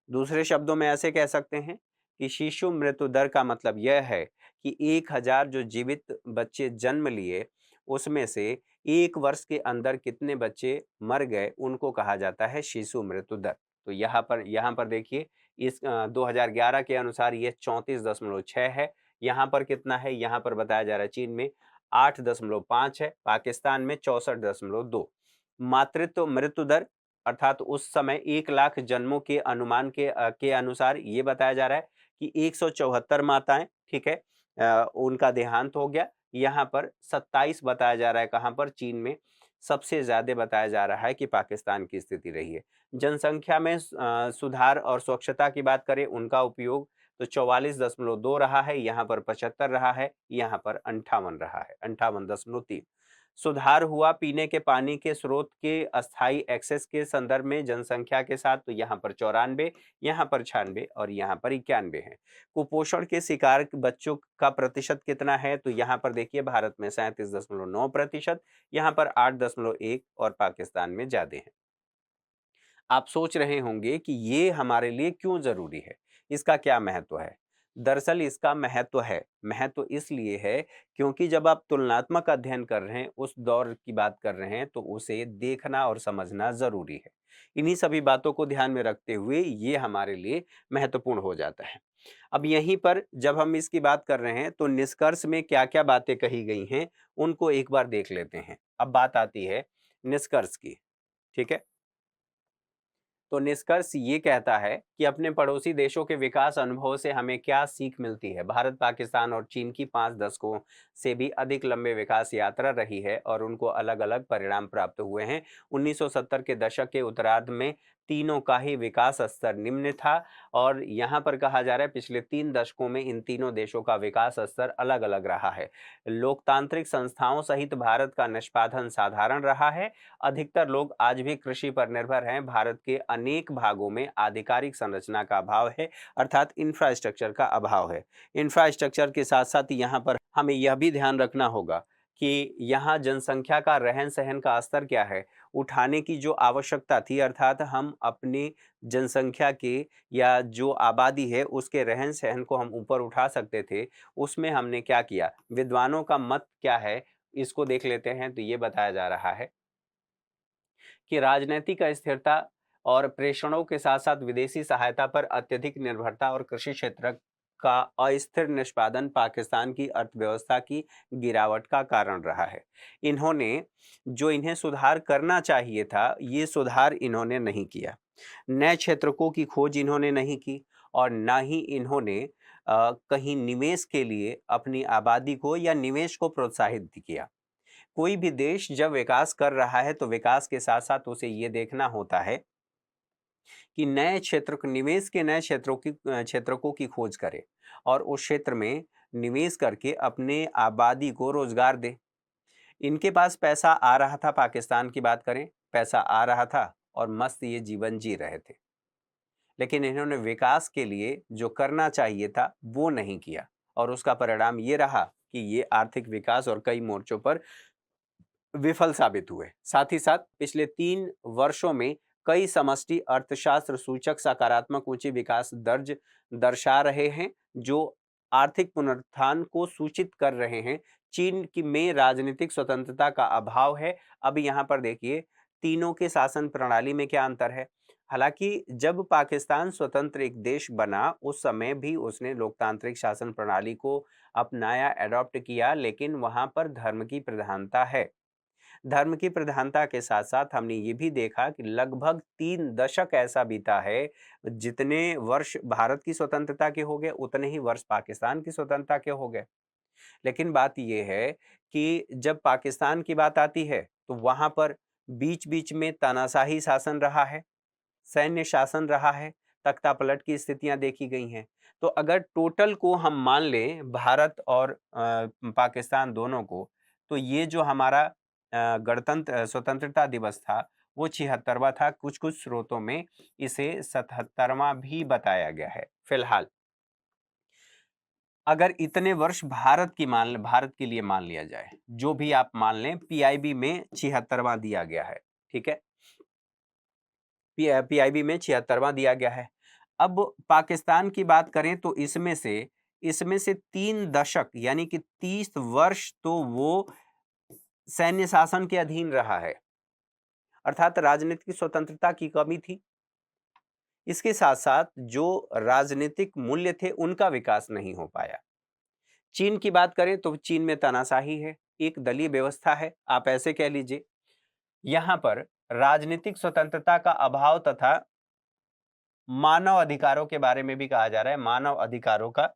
[SPEAKER 1] दूसरे शब्दों में ऐसे कह सकते हैं कि शिशु मृत्यु दर का मतलब यह है कि 1,000 जो जीवित बच्चे जन्म लिए उसमें से 1 वर्ष के अंदर कितने बच्चे मर गए, उनको कहा जाता है शिशु मृत्यु दर। तो यहाँ पर देखिए इस 2011 के अनुसार ये 34.6 है। यहाँ पर कितना है, यहाँ पर बताया जा रहा है चीन में 8.5 है, पाकिस्तान में 64.2। मातृत्व मृत्यु दर अर्थात उस समय 1 लाख जन्मों के अनुमान के अनुसार ये बताया जा रहा है कि 174 माताएं, ठीक है, उनका देहांत हो गया। यहाँ पर 27 बताया जा रहा है, कहाँ पर, चीन में। सबसे ज्यादा बताया जा रहा है कि पाकिस्तान की स्थिति रही है। जनसंख्या में सुधार और स्वच्छता की बात करें उनका उपयोग, तो 44.2 रहा है, यहाँ पर 75 रहा है, यहाँ पर 58 रहा है, 58.3। सुधार हुआ पीने के पानी के स्रोत के अस्थायी एक्सेस के संदर्भ में जनसंख्या के साथ, तो यहाँ पर 94, यहाँ पर 96 और यहाँ पर 91 है। कुपोषण के शिकार बच्चों का प्रतिशत कितना है, तो यहाँ पर देखिए भारत में 37.9%, यहाँ पर 8.1 और पाकिस्तान में ज्यादा है। आप सोच रहे होंगे कि ये हमारे लिए क्यों जरूरी है, इसका क्या महत्व है। दरअसल इसका महत्व इसलिए है क्योंकि जब आप तुलनात्मक अध्ययन कर रहे हैं, उस दौर की बात कर रहे हैं, तो उसे देखना और समझना जरूरी है। इन्हीं सभी बातों को ध्यान में रखते हुए ये हमारे लिए महत्वपूर्ण हो जाता है। अब यहीं पर जब हम इसकी बात कर रहे हैं, तो निष्कर्ष में क्या क्या बातें कही गई हैं उनको एक बार देख लेते हैं। अब बात आती है निष्कर्ष की। ठीक है, तो निष्कर्ष ये कहता है कि अपने पड़ोसी देशों के विकास अनुभव से हमें क्या सीख मिलती है। भारत, पाकिस्तान और चीन की 5 दशकों से भी अधिक लंबे विकास यात्रा रही है और उनको अलग अलग परिणाम प्राप्त हुए हैं। 1970 के दशक के उत्तरार्ध में तीनों का ही विकास स्तर निम्न था और यहाँ पर कहा जा रहा है पिछले 3 दशकों में इन तीनों देशों का विकास स्तर अलग अलग रहा है। लोकतांत्रिक संस्थाओं सहित भारत का निष्पादन साधारण रहा है। अधिकतर लोग आज भी कृषि पर निर्भर हैं। भारत के अनेक भागों में आधिकारिक संरचना का अभाव है, अर्थात इंफ्रास्ट्रक्चर का अभाव है। इंफ्रास्ट्रक्चर के साथ साथ यहाँ पर हमें यह भी ध्यान रखना होगा कि यहाँ जनसंख्या का रहन सहन का स्तर क्या है। उठाने की जो आवश्यकता थी, अर्थात हम अपनी जनसंख्या के या जो आबादी है उसके रहन सहन को हम ऊपर उठा सकते थे, उसमें हमने क्या किया, विद्वानों का मत क्या है इसको देख लेते हैं। तो ये बताया जा रहा है कि राजनीतिक अस्थिरता और प्रेषणों के साथ साथ विदेशी सहायता पर अत्यधिक निर्भरता और कृषि क्षेत्र का अस्थिर निष्पादन पाकिस्तान की अर्थव्यवस्था की गिरावट का कारण रहा है। इन्हें सुधार करना चाहिए था, ये सुधार इन्होंने नहीं किया। नए क्षेत्रकों की खोज इन्होंने नहीं की और ना ही इन्होंने कहीं निवेश के लिए अपनी आबादी को या निवेश को प्रोत्साहित किया। कोई भी देश जब विकास कर रहा है तो विकास के साथ साथ उसे ये देखना होता है कि नए क्षेत्र निवेश के नए क्षेत्रकों की खोज करे और उस क्षेत्र में निवेश करके अपने आबादी को रोजगार दे। इनके पास पैसा आ रहा था, पाकिस्तान की बात करें, पैसा आ रहा था और मस्त ये जीवन जी रहे थे, लेकिन इन्होंने विकास के लिए जो करना चाहिए था वो नहीं किया और उसका परिणाम ये रहा कि ये आर्थिक विकास और कई मोर्चों पर विफल साबित हुए। साथ ही साथ पिछले 3 वर्षों में कई समष्टि अर्थशास्त्र सूचक सकारात्मक ऊंची विकास दर्ज दर्शा रहे हैं, जो आर्थिक पुनरुत्थान को सूचित कर रहे हैं। चीन की में राजनीतिक स्वतंत्रता का अभाव है। अब यहाँ पर देखिए तीनों के शासन प्रणाली में क्या अंतर है। हालांकि जब पाकिस्तान स्वतंत्र एक देश बना उस समय भी उसने लोकतांत्रिक शासन प्रणाली को अपनाया, एडॉप्ट किया, लेकिन वहां पर धर्म की प्रधानता है। धर्म की प्रधानता के साथ साथ हमने ये भी देखा कि लगभग 3 दशक ऐसा बीता है, जितने वर्ष भारत की स्वतंत्रता के हो गए उतने ही वर्ष पाकिस्तान की स्वतंत्रता के हो गए। लेकिन बात यह है कि जब पाकिस्तान की बात आती है तो वहां पर बीच बीच में तानाशाही शासन रहा है, सैन्य शासन रहा है, तख्ता पलट की स्थितियां देखी गई हैं। तो अगर टोटल को हम मान लें भारत और पाकिस्तान दोनों को, तो ये जो हमारा स्वतंत्रता दिवस था वो 76वां था। कुछ कुछ स्रोतों में इसे 77वां भी बताया गया है। फिलहाल अगर इतने वर्ष भारत के लिए मान लिया जाए, जो भी आप मान लें, पीआईबी में 76वां दिया गया है। ठीक है, पीआईबी में 76वां दिया गया है। अब पाकिस्तान की बात करें तो इसमें से 3 दशक यानी कि 30 वर्ष तो वो सैन्य शासन के अधीन रहा है, अर्थात राजनीतिक स्वतंत्रता की कमी थी। इसके साथ साथ जो राजनीतिक मूल्य थे उनका विकास नहीं हो पाया। चीन की बात करें तो चीन में तानाशाही है, एक दलीय व्यवस्था है, आप ऐसे कह लीजिए। यहां पर राजनीतिक स्वतंत्रता का अभाव तथा मानव अधिकारों के बारे में भी कहा जा रहा है। मानव अधिकारों का,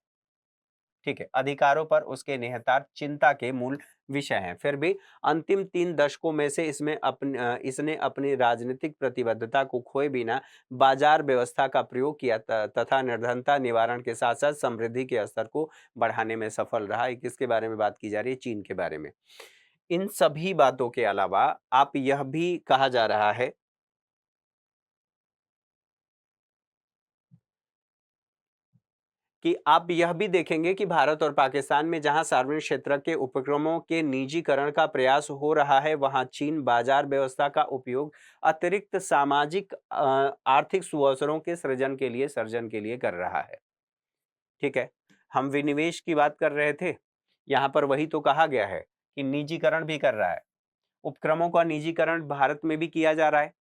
[SPEAKER 1] ठीक है, अधिकारों पर उसके निहितार्थ चिंता के मूल विषय हैं। फिर भी अंतिम 3 दशकों में से इसने अपनी राजनीतिक प्रतिबद्धता को खोए बिना बाजार व्यवस्था का प्रयोग किया तथा निर्धनता निवारण के साथ-साथ समृद्धि के स्तर को बढ़ाने में सफल रहा। किसके बारे में बात की जा रही है? चीन के बारे में। इन सभी बातों के अलावा आप यह भी कहा जा रहा है कि आप यह भी देखेंगे कि भारत और पाकिस्तान में जहां सार्वजनिक क्षेत्र के उपक्रमों के निजीकरण का प्रयास हो रहा है, वहां चीन बाजार व्यवस्था का उपयोग अतिरिक्त सामाजिक आर्थिक सुअवसरों के सर्जन के लिए कर रहा है। ठीक है, हम विनिवेश की बात कर रहे थे, यहां पर वही तो कहा गया है कि निजीकरण भी कर रहा है। उपक्रमों का निजीकरण भारत में भी किया जा रहा है।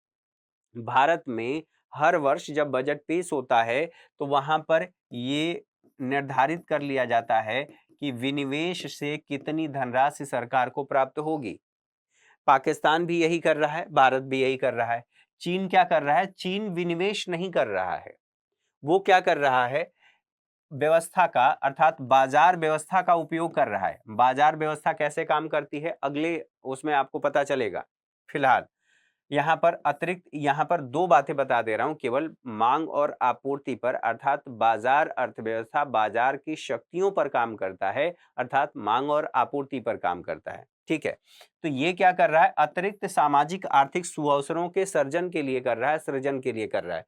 [SPEAKER 1] भारत में हर वर्ष जब बजट पेश होता है तो वहां पर ये निर्धारित कर लिया जाता है कि विनिवेश से कितनी धनराशि सरकार को प्राप्त होगी। पाकिस्तान भी यही कर रहा है, भारत भी यही कर रहा है। चीन क्या कर रहा है? चीन विनिवेश नहीं कर रहा है, वो क्या कर रहा है? व्यवस्था का अर्थात बाजार व्यवस्था का उपयोग कर रहा है। बाजार व्यवस्था कैसे काम करती है अगले उसमें आपको पता चलेगा। फिलहाल यहाँ पर 2 बातें बता दे रहा हूं केवल मांग और आपूर्ति पर, अर्थात बाजार अर्थव्यवस्था बाजार की शक्तियों पर काम करता है, अर्थात मांग और आपूर्ति पर काम करता है। ठीक है, तो ये क्या कर रहा है? अतिरिक्त सामाजिक आर्थिक सुअवसरों के सर्जन के लिए कर रहा है, सृजन के लिए कर रहा है।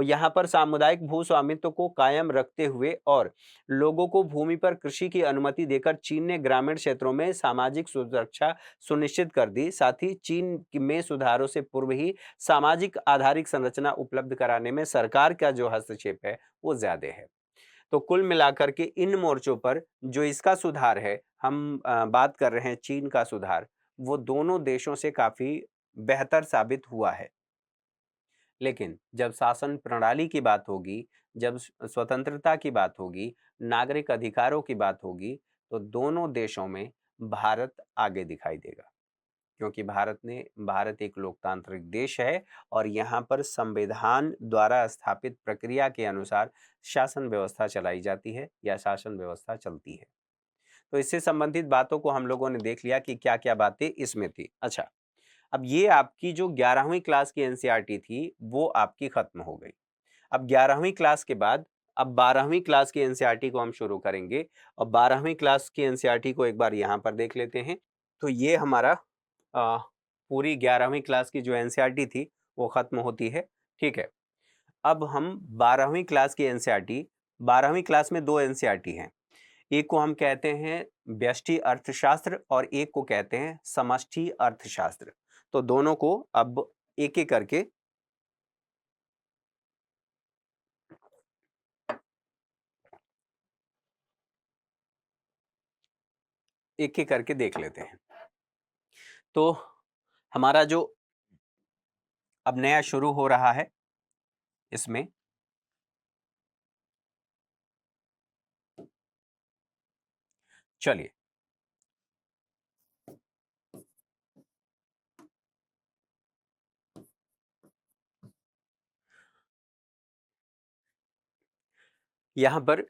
[SPEAKER 1] यहाँ पर सामुदायिक भू स्वामित्व को कायम रखते हुए और लोगों को भूमि पर कृषि की अनुमति देकर चीन ने ग्रामीण क्षेत्रों में सामाजिक सुरक्षा सुनिश्चित कर दी। साथ ही चीन में सुधारों से पूर्व ही सामाजिक आधारिक संरचना उपलब्ध कराने में सरकार का जो हस्तक्षेप है वो ज्यादा है। तो कुल मिलाकर के इन मोर्चों पर जो इसका सुधार है, हम बात कर रहे हैं चीन का सुधार, वो दोनों देशों से काफी बेहतर साबित हुआ है। लेकिन जब शासन प्रणाली की बात होगी, जब स्वतंत्रता की बात होगी, नागरिक अधिकारों की बात होगी, तो दोनों देशों में भारत आगे दिखाई देगा। क्योंकि भारत एक लोकतांत्रिक देश है और यहाँ पर संविधान द्वारा स्थापित प्रक्रिया के अनुसार शासन व्यवस्था चलाई जाती है या शासन व्यवस्था चलती है। तो इससे संबंधित बातों को हम लोगों ने देख लिया कि क्या-क्या बातें इसमें थी। अच्छा, अब ये आपकी जो 11वीं क्लास की एनसीईआरटी थी, वो आपकी खत्म हो गई। अब 11वीं क्लास के बाद अब 12वीं क्लास की एनसीईआरटी को हम शुरू करेंगे और 12वीं क्लास की एनसीईआरटी को एक बार यहाँ पर देख लेते हैं। तो ये हमारा पूरी 11वीं क्लास की जो एनसीईआरटी थी वो खत्म होती है। ठीक है, अब हम 12वीं क्लास की एनसीईआरटी 12वीं क्लास में 2 एनसीईआरटी हैं। एक को हम कहते हैं व्यष्टि अर्थशास्त्र और एक को कहते हैं समष्टि अर्थशास्त्र। तो दोनों को अब एक-एक करके एक-एक करके देख लेते हैं। तो हमारा जो अब नया शुरू हो रहा है इसमें चलिए यहाँ पर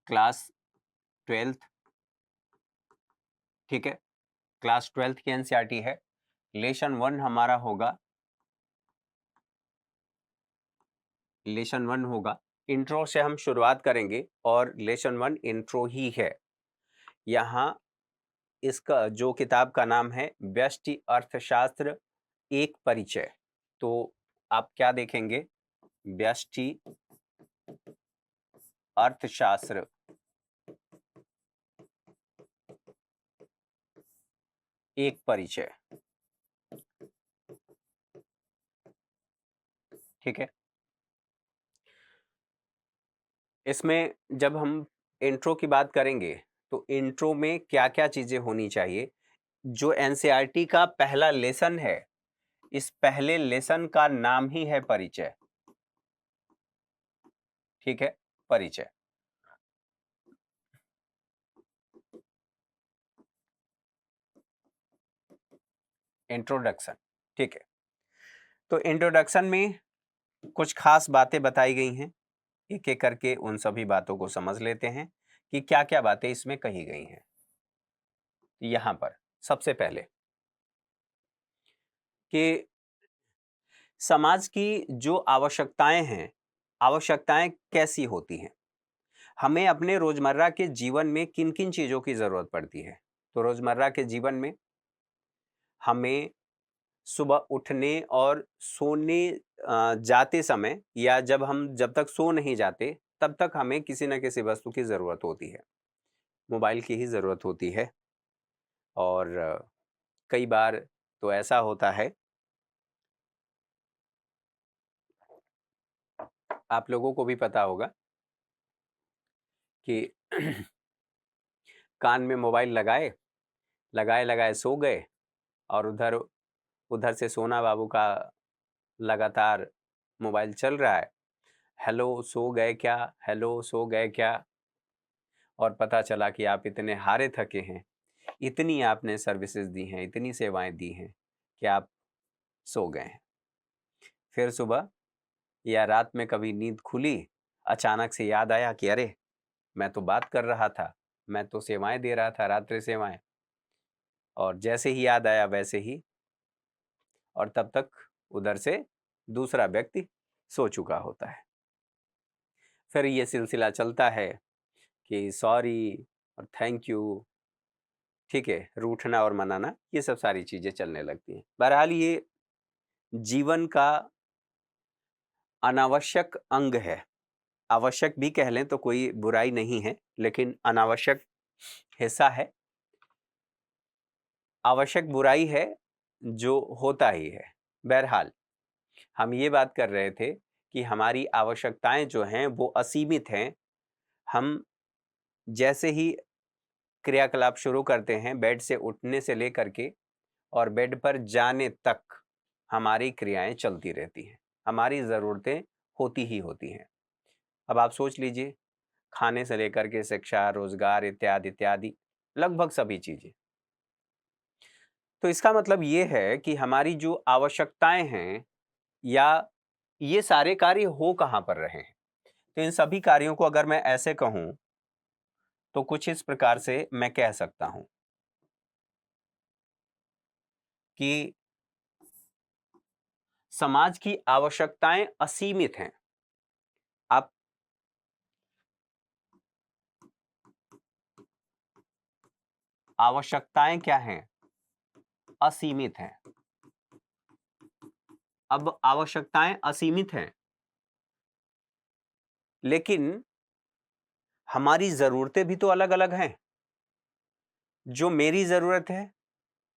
[SPEAKER 1] क्लास 12th, ठीक है, क्लास 12th की एनसीईआरटी है। लेसन 1 हमारा होगा, लेसन 1 होगा। इंट्रो से हम शुरुआत करेंगे और लेसन 1 इंट्रो ही है। यहाँ इसका जो किताब का नाम है व्यष्टि अर्थशास्त्र एक परिचय। तो आप क्या देखेंगे? व्यष्टि अर्थशास्त्र एक परिचय। ठीक है, इसमें जब हम इंट्रो की बात करेंगे तो इंट्रो में क्या क्या चीजें होनी चाहिए? जो एनसीईआरटी का पहला लेसन है, इस पहले लेसन का नाम ही है परिचय। ठीक है, परिचय, इंट्रोडक्शन। ठीक है, तो इंट्रोडक्शन में कुछ खास बातें बताई गई हैं। एक-एक करके उन सभी बातों को समझ लेते हैं कि क्या-क्या बातें इसमें कही गई हैं। यहाँ पर सबसे पहले कि समाज की जो आवश्यकताएँ हैं, आवश्यकताएँ कैसी होती हैं? हमें अपने रोज़मर्रा के जीवन में किन-किन चीज़ों की ज़रूरत पड़ती है? तो रोज़मर्रा के जीवन में हमें सुबह उठने और सोने जाते समय या जब तक सो नहीं जाते, तब तक हमें किसी न किसी वस्तु की ज़रूरत होती है। मोबाइल की ही ज़रूरत होती है और कई बार तो ऐसा होता है, आप लोगों को भी पता होगा कि कान में मोबाइल लगाए-लगाए सो गए और उधर उधर से सोना बाबू का लगातार मोबाइल चल रहा है। हेलो, सो गए क्या? हेलो, सो गए क्या? और पता चला कि आप इतने हारे थके हैं, इतनी आपने सर्विसेज़ दी हैं, इतनी सेवाएँ दी हैं कि आप सो गए हैं। फिर सुबह या रात में कभी नींद खुली, अचानक से याद आया कि अरे! मैं तो बात कर रहा था, मैं तो सेवाएँ दे रहा था, रात्रि सेवाएँ। और जैसे ही याद आया वैसे ही और तब तक उधर से दूसरा व्यक्ति सो चुका होता है। फिर ये सिलसिला चलता है कि सॉरी और थैंक यू, ठीक है, रूठना और मनाना, ये सब सारी चीज़ें चलने लगती हैं। बहरहाल ये जीवन का अनावश्यक अंग है। आवश्यक भी कह लें तो कोई बुराई नहीं है, लेकिन अनावश्यक हिस्सा है। आवश्यक बुराई है, जो होता ही है। बहरहाल, हम ये बात कर रहे थे कि हमारी आवश्यकताएँ जो हैं वो असीमित हैं। हम जैसे ही क्रियाकलाप शुरू करते हैं, बेड से उठने से लेकर के और बेड पर जाने तक हमारी क्रियाएँ चलती रहती हैं। हमारी ज़रूरतें होती ही होती हैं। अब आप सोच लीजिए, खाने से लेकर के शिक्षा, रोज़गार इत्यादि-इत्यादि लगभग सभी चीज़ें। तो इसका मतलब ये है कि हमारी जो आवश्यकताएँ हैं या ये सारे कार्य हो कहाँ पर रहे हैं? तो इन सभी कार्यों को अगर मैं ऐसे कहूँ, तो कुछ इस प्रकार से मैं कह सकता हूँ कि समाज की आवश्यकताएँ असीमित हैं। आप आवश्यकताएँ क्या हैं? असीमित हैं। अब आवश्यकताएँ असीमित हैं, लेकिन हमारी ज़रूरतें भी तो अलग-अलग हैं। जो मेरी ज़रूरत है,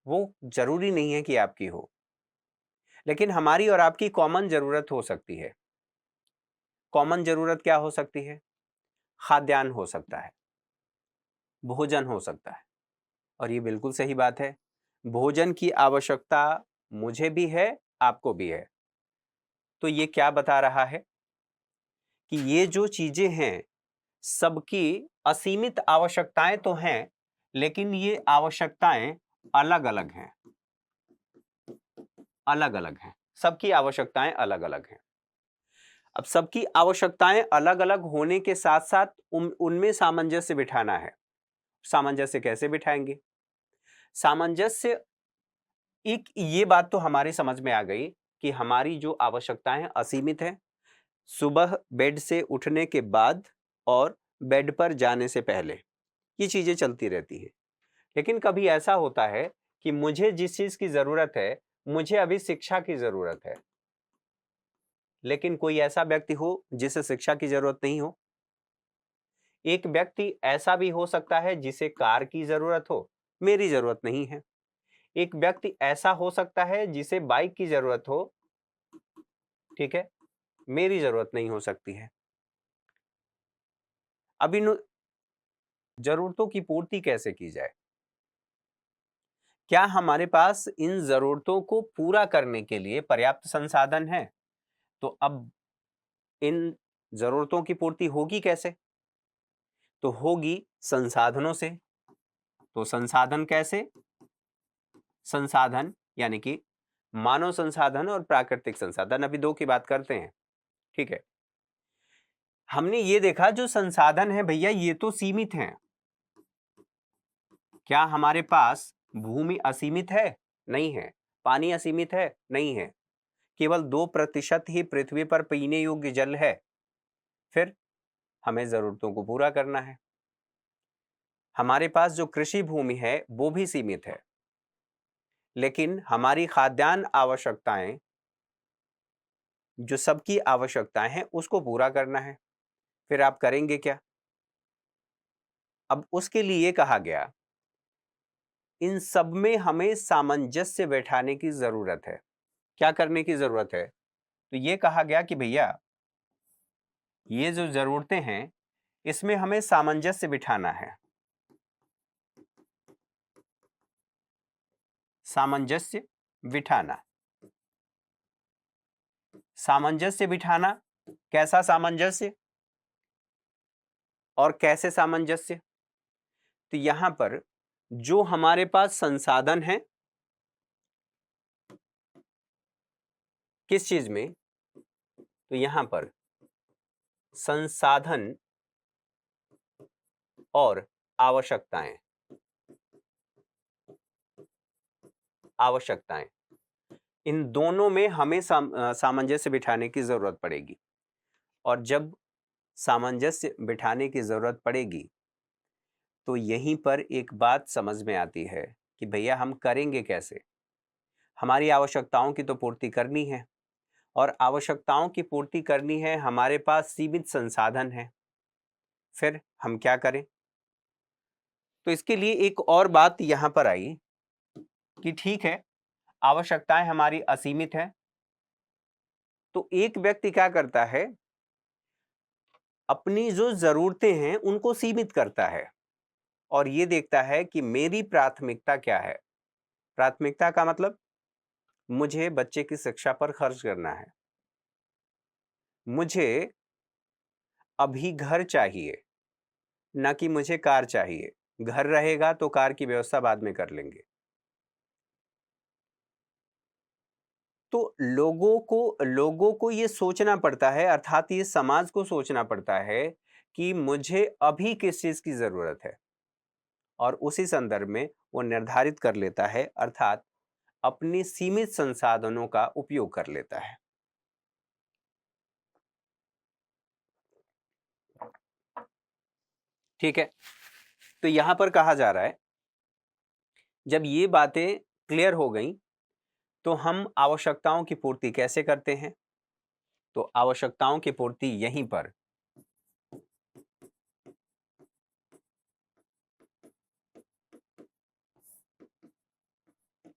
[SPEAKER 1] वो ज़रूरी नहीं है कि आपकी हो, लेकिन हमारी और आपकी कॉमन ज़रूरत हो सकती है। कॉमन ज़रूरत क्या हो सकती है? खाद्यान्न हो सकता है, भोजन हो सकता है और ये बिल्कुल सही बात है। भोजन की आवश्यकता मुझे भी है, आपको भी है। तो ये क्या बता रहा है कि ये जो चीज़ें हैं, सबकी असीमित आवश्यकताएँ तो हैं, लेकिन ये आवश्यकताएँ अलग-अलग हैं, अलग-अलग हैं। सबकी आवश्यकताएँ अलग-अलग हैं। अब सबकी आवश्यकताएँ अलग-अलग होने के साथ-साथ उनमें सामंजस्य बिठाना है। सामंजस्य कैसे बिठाएँगे? सामंजस्य एक ये बात तो हमारी समझ में आ गई कि हमारी जो आवश्यकताएँ असीमित हैं, सुबह बेड से उठने के बाद और बेड पर जाने से पहले, ये चीज़ें चलती रहती हैं। लेकिन कभी ऐसा होता है कि मुझे जिस चीज़ की ज़रूरत है, मुझे अभी शिक्षा की ज़रूरत है, लेकिन कोई ऐसा व्यक्ति हो जिसे शिक्षा की ज़रूरत नहीं हो। एक व्यक्ति ऐसा भी हो सकता है जिसे कार की ज़रूरत हो, मेरी ज़रूरत नहीं है। एक व्यक्ति ऐसा हो सकता है जिसे बाइक की ज़रूरत हो, ठीक है? मेरी ज़रूरत नहीं हो सकती है। अब इन ज़रूरतों की पूर्ति कैसे की जाए? क्या हमारे पास इन ज़रूरतों को पूरा करने के लिए पर्याप्त संसाधन हैं? तो अब इन ज़रूरतों की पूर्ति होगी कैसे? तो होगी संसाधनों से। तो संसाधन कैसे? संसाधन यानी कि मानव संसाधन और प्राकृतिक संसाधन, अभी 2 की बात करते हैं, ठीक है? हमने ये देखा जो संसाधन है भैया ये तो सीमित हैं। क्या हमारे पास भूमि असीमित है? नहीं है। पानी असीमित है? नहीं है। केवल 2% ही पृथ्वी पर पीने योग्य जल है। फिर हमें जरूरतों को पूरा करना है। हमारे पास जो कृषि भूमि है वो भी सीमित है, लेकिन हमारी खाद्यान्न आवश्यकताएं, जो सबकी आवश्यकताएं हैं, उसको पूरा करना है। फिर आप करेंगे क्या? अब उसके लिए कहा गया इन सब में हमें सामंजस्य बैठाने की जरूरत है। क्या करने की जरूरत है? तो ये कहा गया कि भैया ये जो जरूरतें हैं इसमें हमें सामंजस्य बिठाना है। सामंजस्य बिठाना। सामंजस्य बिठाना, कैसा सामंजस्य और कैसे सामंजस्य? तो यहां पर जो हमारे पास संसाधन है, किस चीज में? तो यहां पर संसाधन और आवश्यकताएं। आवश्यकताएं, इन दोनों में हमें सामंजस्य बिठाने की जरूरत पड़ेगी। और जब सामंजस्य बिठाने की जरूरत पड़ेगी तो यहीं पर एक बात समझ में आती है कि भैया हम करेंगे कैसे। हमारी आवश्यकताओं की तो पूर्ति करनी है, और आवश्यकताओं की पूर्ति करनी है, हमारे पास सीमित संसाधन है। फिर हम क्या करें? तो इसके लिए एक और बात यहां पर आई कि ठीक है, आवश्यकताएं हमारी असीमित है, तो एक व्यक्ति क्या करता है, अपनी जो जरूरतें हैं उनको सीमित करता है और ये देखता है कि मेरी प्राथमिकता क्या है। प्राथमिकता का मतलब, मुझे बच्चे की शिक्षा पर खर्च करना है, मुझे अभी घर चाहिए, ना कि मुझे कार चाहिए। घर रहेगा तो कार की व्यवस्था बाद में कर लेंगे। तो लोगों को ये सोचना पड़ता है, अर्थात ये समाज को सोचना पड़ता है कि मुझे अभी किस चीज की जरूरत है, और उसी संदर्भ में वो निर्धारित कर लेता है, अर्थात अपनी सीमित संसाधनों का उपयोग कर लेता है। ठीक है, तो यहां पर कहा जा रहा है जब ये बातें क्लियर हो गई तो हम आवश्यकताओं की पूर्ति कैसे करते हैं? तो आवश्यकताओं की पूर्ति यहीं पर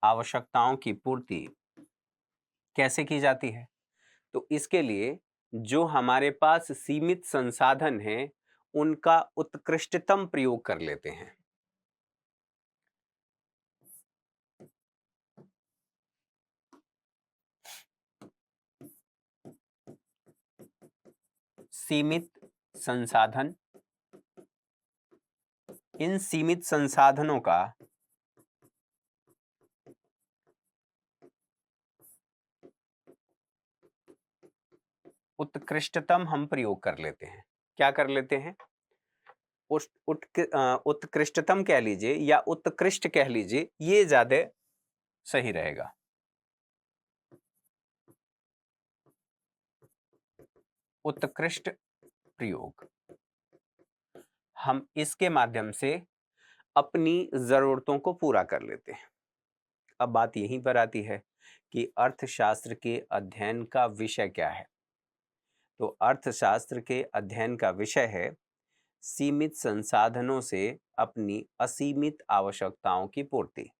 [SPEAKER 1] आवश्यकताओं की पूर्ति कैसे की जाती है? तो इसके लिए जो हमारे पास सीमित संसाधन हैं उनका उत्कृष्टतम प्रयोग कर लेते हैं। सीमित संसाधन, इन सीमित संसाधनों का उत्कृष्टतम हम प्रयोग कर लेते हैं। क्या कर लेते हैं? उत्कृष्टतम कह लीजिए या उत्कृष्ट कह लीजिए, ये ज्यादा सही रहेगा। उत्कृष्ट प्रयोग, हम इसके माध्यम से अपनी जरूरतों को पूरा कर लेते हैं। अब बात यहीं पर आती है कि अर्थशास्त्र के अध्ययन का विषय क्या है। तो अर्थशास्त्र के अध्ययन का विषय है सीमित संसाधनों से अपनी असीमित आवश्यकताओं की पूर्ति।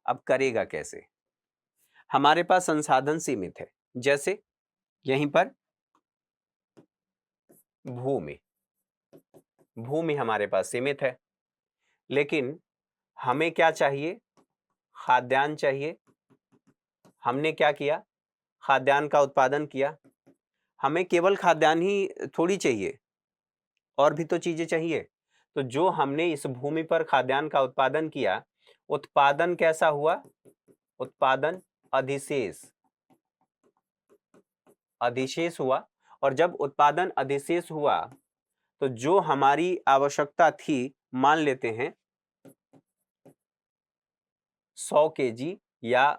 [SPEAKER 1] अब करेगा कैसे? हमारे पास संसाधन सीमित है, जैसे यहीं पर भूमि। भूमि हमारे पास सीमित है, लेकिन हमें क्या चाहिए? खाद्यान्न चाहिए। हमने क्या किया? खाद्यान्न का उत्पादन किया। हमें केवल खाद्यान्न ही थोड़ी चाहिए, और भी तो चीजें चाहिए। तो जो हमने इस भूमि पर खाद्यान्न का उत्पादन किया, उत्पादन कैसा हुआ? उत्पादन अधिशेष, अधिशेष हुआ। और जब उत्पादन अधिशेष हुआ तो जो हमारी आवश्यकता थी, मान लेते हैं 100 केजी, या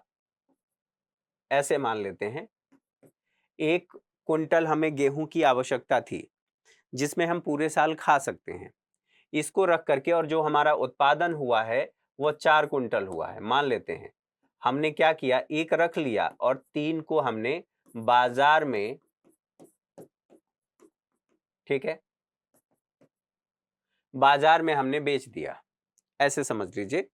[SPEAKER 1] ऐसे मान लेते हैं 1 कुंटल हमें गेहूं की आवश्यकता थी, जिसमें हम पूरे साल खा सकते हैं। इसको रख करके और जो हमारा उत्पादन हुआ है वो 4 कुंटल हुआ है, मान लेते हैं। हमने क्या किया, 1 रख लिया और 3 को हमने बाजार में, ठीक है, बाजार में हमने बेच दिया। ऐसे समझ लीजिए,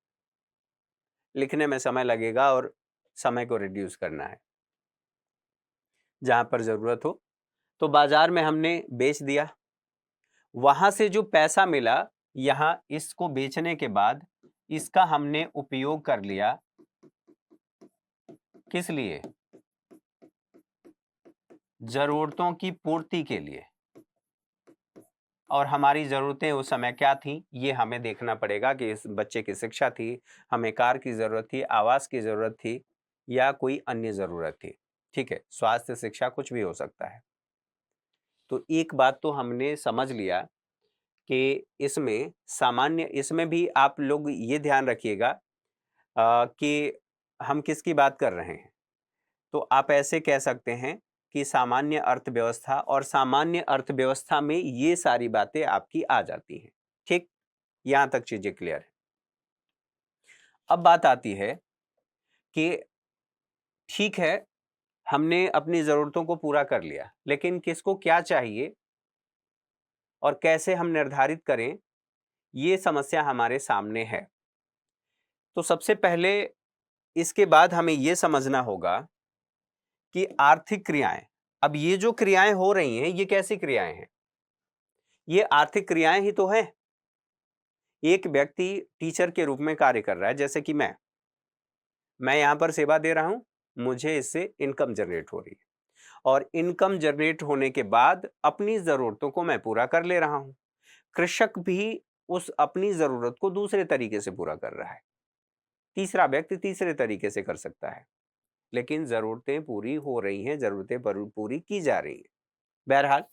[SPEAKER 1] लिखने में समय लगेगा और समय को रिड्यूस करना है जहां पर जरूरत हो। तो बाजार में हमने बेच दिया, वहां से जो पैसा मिला, यहां इसको बेचने के बाद इसका हमने उपयोग कर लिया, किस लिए, जरूरतों की पूर्ति के लिए। और हमारी ज़रूरतें उस समय क्या थी, ये हमें देखना पड़ेगा कि इस बच्चे की शिक्षा थी, हमें कार की ज़रूरत थी, आवास की ज़रूरत थी, या कोई अन्य ज़रूरत थी। ठीक है, स्वास्थ्य, शिक्षा, कुछ भी हो सकता है। तो एक बात तो हमने समझ लिया कि इसमें भी आप लोग ये ध्यान रखिएगा कि हम किसकी बात कर रहे हैं। तो आप ऐसे कह सकते हैं कि सामान्य अर्थव्यवस्था, और सामान्य अर्थव्यवस्था में ये सारी बातें आपकी आ जाती हैं। ठीक, यहां तक चीजें क्लियर है। अब बात आती है कि ठीक है, हमने अपनी जरूरतों को पूरा कर लिया, लेकिन किसको क्या चाहिए और कैसे हम निर्धारित करें, ये समस्या हमारे सामने है। तो सबसे पहले इसके बाद हमें यह समझना होगा कि आर्थिक क्रियाएं, अब ये जो क्रियाएं हो रही हैं, ये कैसी क्रियाएं हैं? ये आर्थिक क्रियाएं ही तो हैं। एक व्यक्ति टीचर के रूप में कार्य कर रहा है, जैसे कि मैं यहां पर सेवा दे रहा हूं, मुझे इससे इनकम जनरेट हो रही है, और इनकम जनरेट होने के बाद अपनी जरूरतों को मैं पूरा कर ले रहा हूं। कृषक भी उस अपनी जरूरत को दूसरे तरीके से पूरा कर रहा है, तीसरा व्यक्ति तीसरे तरीके से कर सकता है, लेकिन जरूरतें पूरी हो रही हैं, जरूरतें पूरी की जा रही हैं। बहरहाल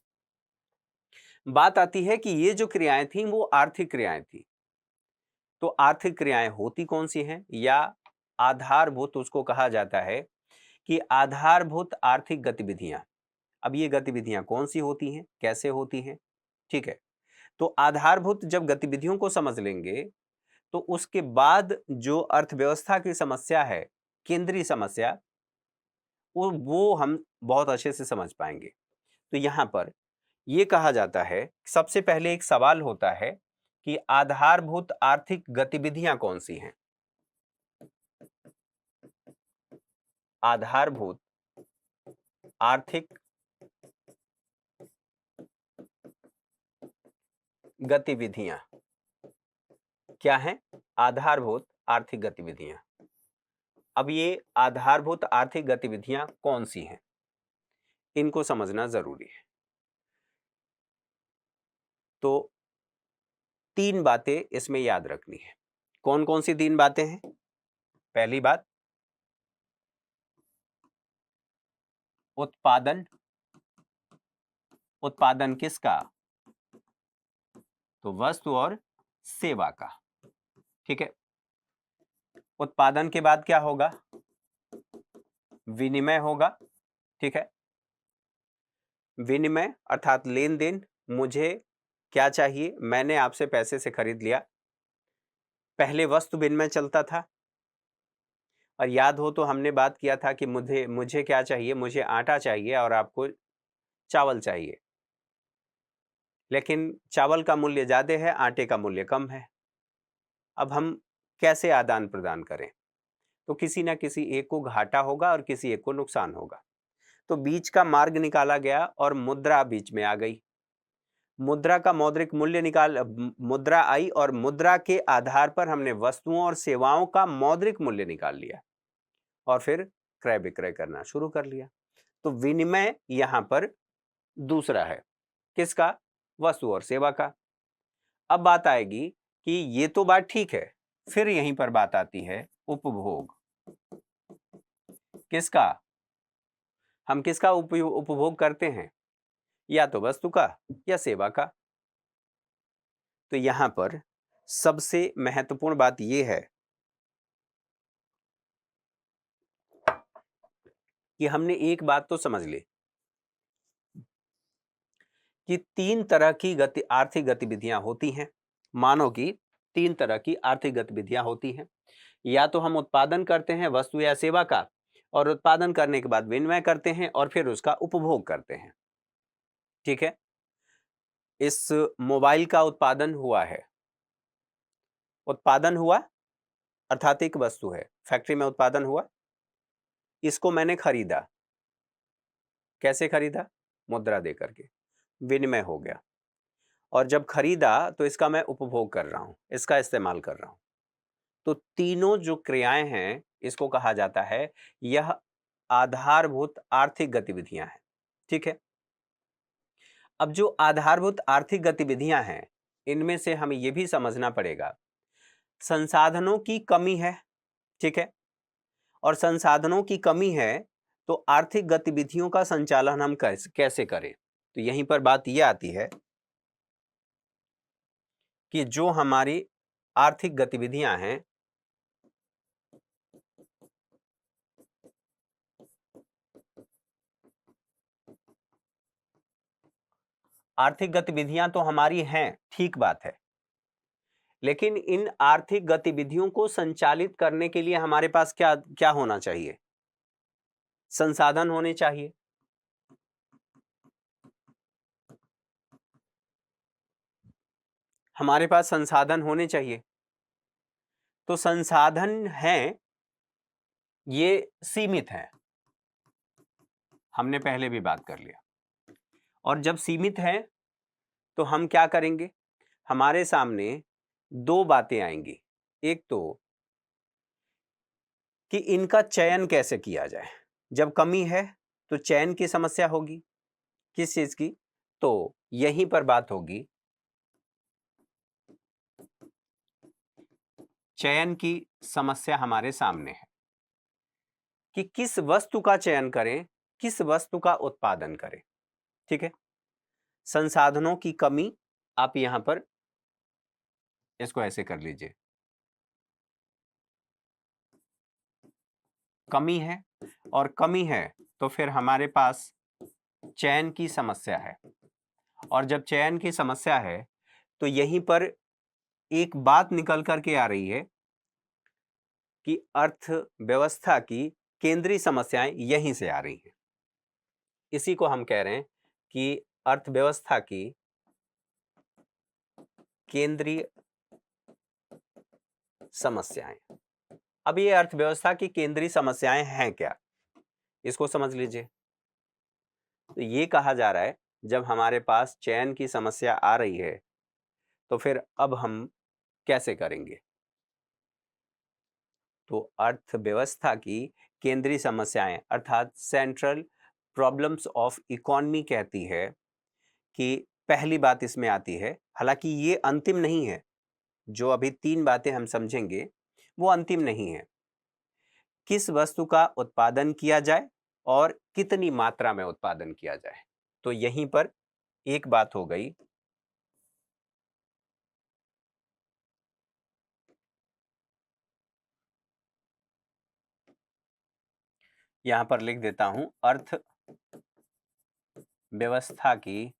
[SPEAKER 1] बात आती है कि ये जो क्रियाएं थी वो आर्थिक क्रियाएं थी। तो आर्थिक क्रियाएं होती कौन सी हैं, या आधारभूत उसको कहा जाता है कि आधारभूत आर्थिक गतिविधियां। अब ये गतिविधियां कौन सी होती हैं, कैसे होती हैं? ठीक है, तो आधारभूत जब गतिविधियों को समझ लेंगे तो उसके बाद जो अर्थव्यवस्था की समस्या है, केंद्रीय समस्या, वो हम बहुत अच्छे से समझ पाएंगे। तो यहां पर यह कहा जाता है, सबसे पहले एक सवाल होता है कि आधारभूत आर्थिक गतिविधियां कौन सी हैं। आधारभूत आर्थिक गतिविधियां क्या हैं? आधारभूत आर्थिक गतिविधियां। अब ये आधारभूत आर्थिक गतिविधियां कौन सी हैं, इनको समझना जरूरी है। तो 3 बातें इसमें याद रखनी है। कौन कौन सी 3 बातें हैं? पहली बात, उत्पादन। उत्पादन किसका? तो वस्तु और सेवा का। ठीक है, उत्पादन के बाद क्या होगा? विनिमय होगा। ठीक है, विनिमय अर्थात लेन देन। मुझे क्या चाहिए, मैंने आपसे पैसे से खरीद लिया। पहले वस्तु विनिमय चलता था, और याद हो तो हमने बात किया था कि मुझे मुझे क्या चाहिए, मुझे आटा चाहिए और आपको चावल चाहिए, लेकिन चावल का मूल्य ज्यादा है, आटे का मूल्य कम है। अब हम कैसे आदान प्रदान करें? तो किसी ना किसी एक को घाटा होगा और किसी एक को नुकसान होगा। तो बीच का मार्ग निकाला गया और मुद्रा बीच में आ गई। मुद्रा का मौद्रिक मूल्य मुद्रा आई, और मुद्रा के आधार पर हमने वस्तुओं और सेवाओं का मौद्रिक मूल्य निकाल लिया और फिर क्रय विक्रय करना शुरू कर लिया। तो विनिमय यहां पर दूसरा है, किसका? वस्तु और सेवा का। अब बात आएगी कि ये तो बात ठीक है, फिर यहीं पर बात आती है उपभोग। किसका? हम किसका उपभोग करते हैं? या तो वस्तु का या सेवा का। तो यहां पर सबसे महत्वपूर्ण बात यह है कि हमने एक बात तो समझ ली कि तीन तरह की आर्थिक गतिविधियां होती हैं। मानव की तीन तरह की आर्थिक गतिविधियां होती हैं। या तो हम उत्पादन करते हैं वस्तु या सेवा का, और उत्पादन करने के बाद विनिमय करते हैं और फिर उसका उपभोग करते हैं। ठीक है, इस मोबाइल का उत्पादन हुआ है, उत्पादन हुआ अर्थात एक वस्तु है, फैक्ट्री में उत्पादन हुआ, इसको मैंने खरीदा। कैसे खरीदा? मुद्रा दे करके, विनिमय हो गया। और जब खरीदा तो इसका मैं उपभोग कर रहा हूं, इसका इस्तेमाल कर रहा हूं। तो तीनों जो क्रियाएं हैं इसको कहा जाता है, यह आधारभूत आर्थिक गतिविधियां हैं। ठीक है, अब जो आधारभूत आर्थिक गतिविधियां हैं इनमें से हमें यह भी समझना पड़ेगा, संसाधनों की कमी है। ठीक है, और संसाधनों की कमी है तो आर्थिक गतिविधियों का संचालन हम कैसे करें? तो यहीं पर बात यह आती है कि जो हमारी आर्थिक गतिविधियां हैं आर्थिक गतिविधियां तो हमारी हैं, ठीक बात है, लेकिन इन आर्थिक गतिविधियों को संचालित करने के लिए हमारे पास क्या क्या होना चाहिए? संसाधन होने चाहिए। हमारे पास संसाधन होने चाहिए। तो संसाधन हैं, ये सीमित हैं, हमने पहले भी बात कर लिया। और जब सीमित हैं तो हम क्या करेंगे? हमारे सामने दो बातें आएंगी। एक तो कि इनका चयन कैसे किया जाए। जब कमी है तो चयन की समस्या होगी। किस चीज की? तो यहीं पर बात होगी चयन की समस्या हमारे सामने है कि किस वस्तु का चयन करें, किस वस्तु का उत्पादन करें। ठीक है, संसाधनों की कमी, आप यहां पर इसको ऐसे कर लीजिए, कमी है, और कमी है तो फिर हमारे पास चयन की समस्या है। और जब चयन की समस्या है तो यहीं पर एक बात निकल करके आ रही है कि अर्थव्यवस्था की केंद्रीय समस्याएं यहीं से आ रही हैं। इसी को हम कह रहे हैं कि अर्थव्यवस्था की केंद्रीय समस्याएं। अब ये अर्थव्यवस्था की केंद्रीय समस्याएं हैं क्या, इसको समझ लीजिए। तो ये कहा जा रहा है जब हमारे पास चयन की समस्या आ रही है तो फिर अब हम कैसे करेंगे? तो अर्थव्यवस्था की केंद्रीय समस्याएं अर्थात सेंट्रल प्रॉब्लम्स ऑफ इकोनॉमी कहती है कि पहली बात इसमें आती है, हालांकि ये अंतिम नहीं है, जो अभी तीन बातें हम समझेंगे वो अंतिम नहीं है। किस वस्तु का उत्पादन किया जाए और कितनी मात्रा में उत्पादन किया जाए। तो यहीं पर एक बात हो गई, यहां पर लिख देता हूं, अर्थव्यवस्था की,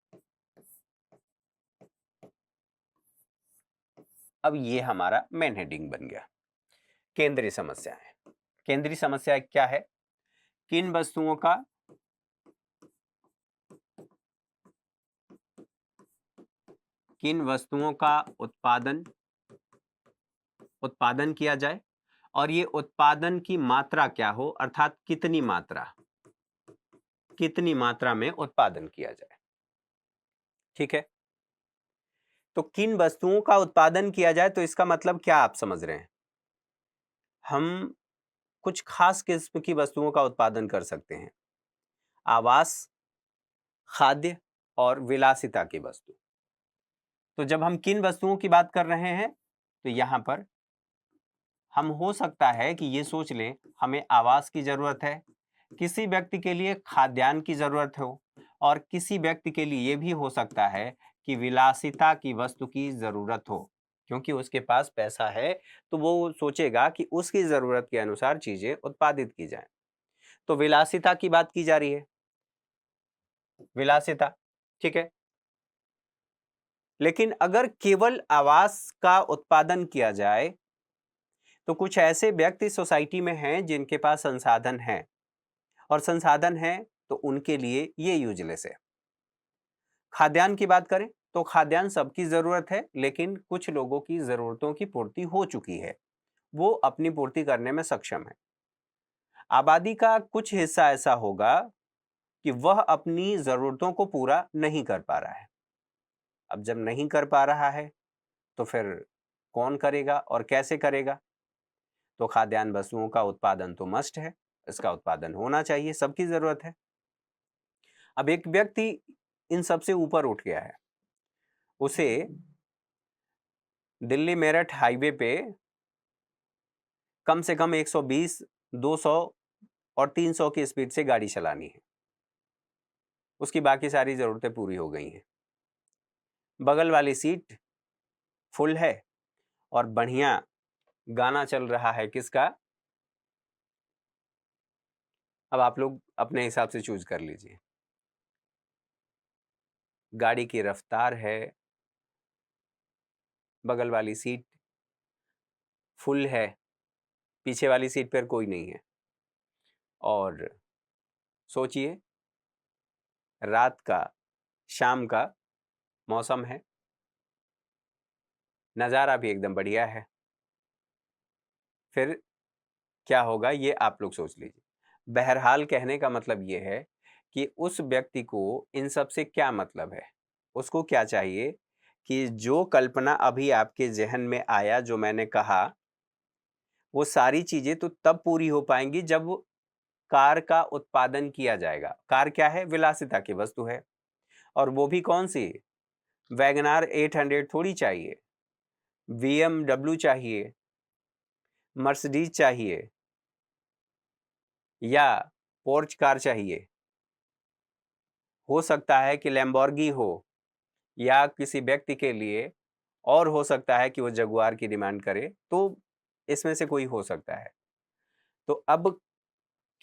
[SPEAKER 1] अब ये हमारा मेन हेडिंग बन गया, केंद्रीय समस्या है। केंद्रीय समस्या क्या है? किन वस्तुओं का उत्पादन किया जाए और ये उत्पादन की मात्रा क्या हो, अर्थात कितनी मात्रा में उत्पादन किया जाए। ठीक है, तो किन वस्तुओं का उत्पादन किया जाए, तो इसका मतलब क्या आप समझ रहे हैं? हम कुछ खास किस्म की वस्तुओं का उत्पादन कर सकते हैं, आवास, खाद्य और विलासिता की वस्तु। तो जब हम किन वस्तुओं की बात कर रहे हैं तो यहां पर हम हो सकता है कि ये सोच लें हमें आवास की जरूरत है, किसी व्यक्ति के लिए खाद्यान्न की जरूरत हो, और किसी व्यक्ति के लिए ये भी हो सकता है कि विलासिता की वस्तु की जरूरत हो, क्योंकि उसके पास पैसा है तो वो सोचेगा कि उसकी जरूरत के अनुसार चीजें उत्पादित की जाएं। तो विलासिता की बात की जा रही है, विलासिता, ठीक है। लेकिन अगर केवल आवास का उत्पादन किया जाए तो कुछ ऐसे व्यक्ति सोसाइटी में हैं जिनके पास संसाधन हैं, और संसाधन है तो उनके लिए ये यूजलेस है। खाद्यान्न की बात करें तो खाद्यान्न सबकी जरूरत है, लेकिन कुछ लोगों की जरूरतों की पूर्ति हो चुकी है, वो अपनी पूर्ति करने में सक्षम है। आबादी का कुछ हिस्सा ऐसा होगा कि वह अपनी जरूरतों को पूरा नहीं कर पा रहा है। अब जब नहीं कर पा रहा है तो फिर कौन करेगा और कैसे करेगा? तो खाद्यान्न वस्तुओं का उत्पादन तो मस्ट है, इसका उत्पादन होना चाहिए, सबकी जरूरत है। अब एक व्यक्ति इन सबसे ऊपर उठ गया है, उसे दिल्ली मेरठ हाईवे पे कम से कम 120, 200 और 300 की स्पीड से गाड़ी चलानी है। उसकी बाकी सारी जरूरतें पूरी हो गई हैं। बगल वाली सीट फुल है और बढ़िया गाना चल रहा है, किसका? अब आप लोग अपने हिसाब से चूज कर लीजिए। गाड़ी की रफ्तार है, बगल वाली सीट फुल है, पीछे वाली सीट पर कोई नहीं है, और सोचिए रात का, शाम का मौसम है, नज़ारा भी एकदम बढ़िया है। फिर क्या होगा ये आप लोग सोच लीजिए। बहरहाल कहने का मतलब ये है कि उस व्यक्ति को इन सब से क्या मतलब है, उसको क्या चाहिए कि जो कल्पना अभी आपके जहन में आया, जो मैंने कहा, वो सारी चीजें तो तब पूरी हो पाएंगी जब कार का उत्पादन किया जाएगा। कार क्या है? विलासिता की वस्तु है, और वो भी कौन सी? वैगनार 800 थोड़ी चाहिए, BMW चाहिए, मर्सिडीज चाहिए, या पोर्च कार चाहिए। हो सकता है कि लैम्बोर्गी हो, या किसी व्यक्ति के लिए और हो सकता है कि वो जगुआर की डिमांड करे, तो इसमें से कोई हो सकता है। तो अब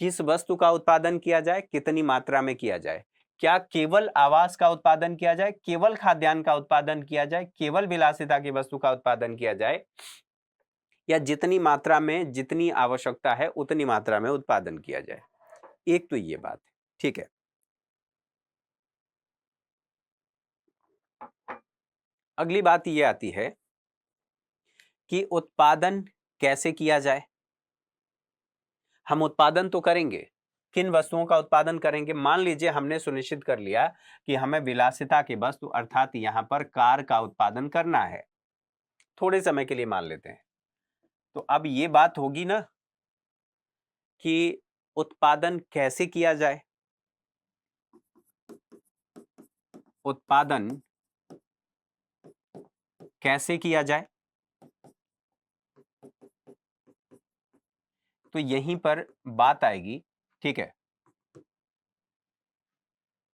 [SPEAKER 1] किस वस्तु का उत्पादन किया जाए, कितनी मात्रा में किया जाए? क्या केवल आवास का उत्पादन किया जाए, केवल खाद्यान्न का उत्पादन किया जाए, केवल विलासिता की वस्तु का उत्पादन किया जाए, या जितनी मात्रा में जितनी आवश्यकता है उतनी मात्रा में उत्पादन किया जाए? एक तो ये बात है, ठीक है। अगली बात ये आती है कि उत्पादन कैसे किया जाए। हम उत्पादन तो करेंगे, किन वस्तुओं का उत्पादन करेंगे? मान लीजिए हमने सुनिश्चित कर लिया कि हमें विलासिता की वस्तु अर्थात यहां पर कार का उत्पादन करना है, थोड़े समय के लिए मान लेते हैं। तो अब ये बात होगी ना कि उत्पादन कैसे किया जाए। उत्पादन कैसे किया जाए, तो यहीं पर बात आएगी, ठीक है,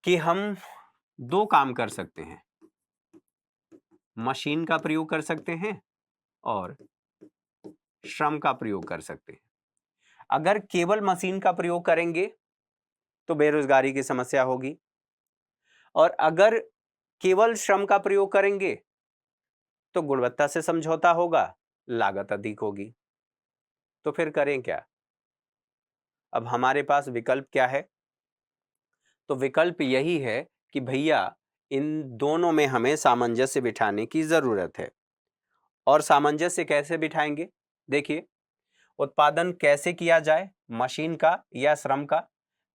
[SPEAKER 1] कि हम दो काम कर सकते हैं। मशीन का प्रयोग कर सकते हैं और श्रम का प्रयोग कर सकते हैं। अगर केवल मशीन का प्रयोग करेंगे तो बेरोजगारी की समस्या होगी, और अगर केवल श्रम का प्रयोग करेंगे तो गुणवत्ता से समझौता होगा, लागत अधिक होगी। तो फिर करें क्या? अब हमारे पास विकल्प क्या है? तो विकल्प यही है कि भैया इन दोनों में हमें सामंजस्य बिठाने की जरूरत है। और सामंजस्य कैसे बिठाएंगे? देखिए, उत्पादन कैसे किया जाए, मशीन का या श्रम का?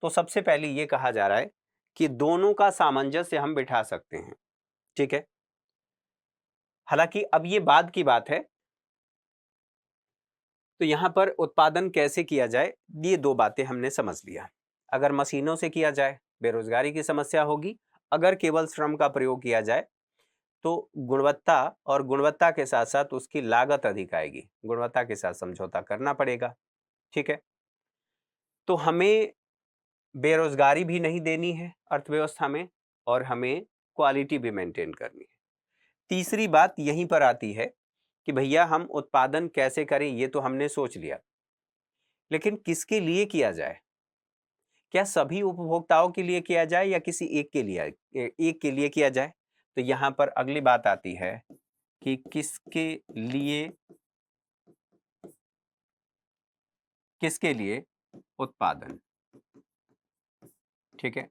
[SPEAKER 1] तो सबसे पहले ये कहा जा रहा है कि दोनों का सामंजस्य हम बिठा सकते हैं, ठीक है। हालांकि अब ये बाद की बात है, तो यहां पर उत्पादन कैसे किया जाए, ये दो बातें हमने समझ लिया। अगर मशीनों से किया जाए बेरोजगारी की समस्या होगी, अगर केवल श्रम का प्रयोग किया जाए तो गुणवत्ता, और गुणवत्ता के साथ साथ उसकी लागत अधिक आएगी, गुणवत्ता के साथ समझौता करना पड़ेगा, ठीक है। तो हमें बेरोजगारी भी नहीं देनी है अर्थव्यवस्था में, और हमें क्वालिटी भी मेंटेन करनी है। तीसरी बात यहीं पर आती है कि भैया हम उत्पादन कैसे करें, ये तो हमने सोच लिया, लेकिन किसके लिए किया जाए? क्या सभी उपभोक्ताओं के लिए किया जाए या किसी एक के लिए किया जाए? तो यहां पर अगली बात आती है कि किसके लिए उत्पादन। ठीक है,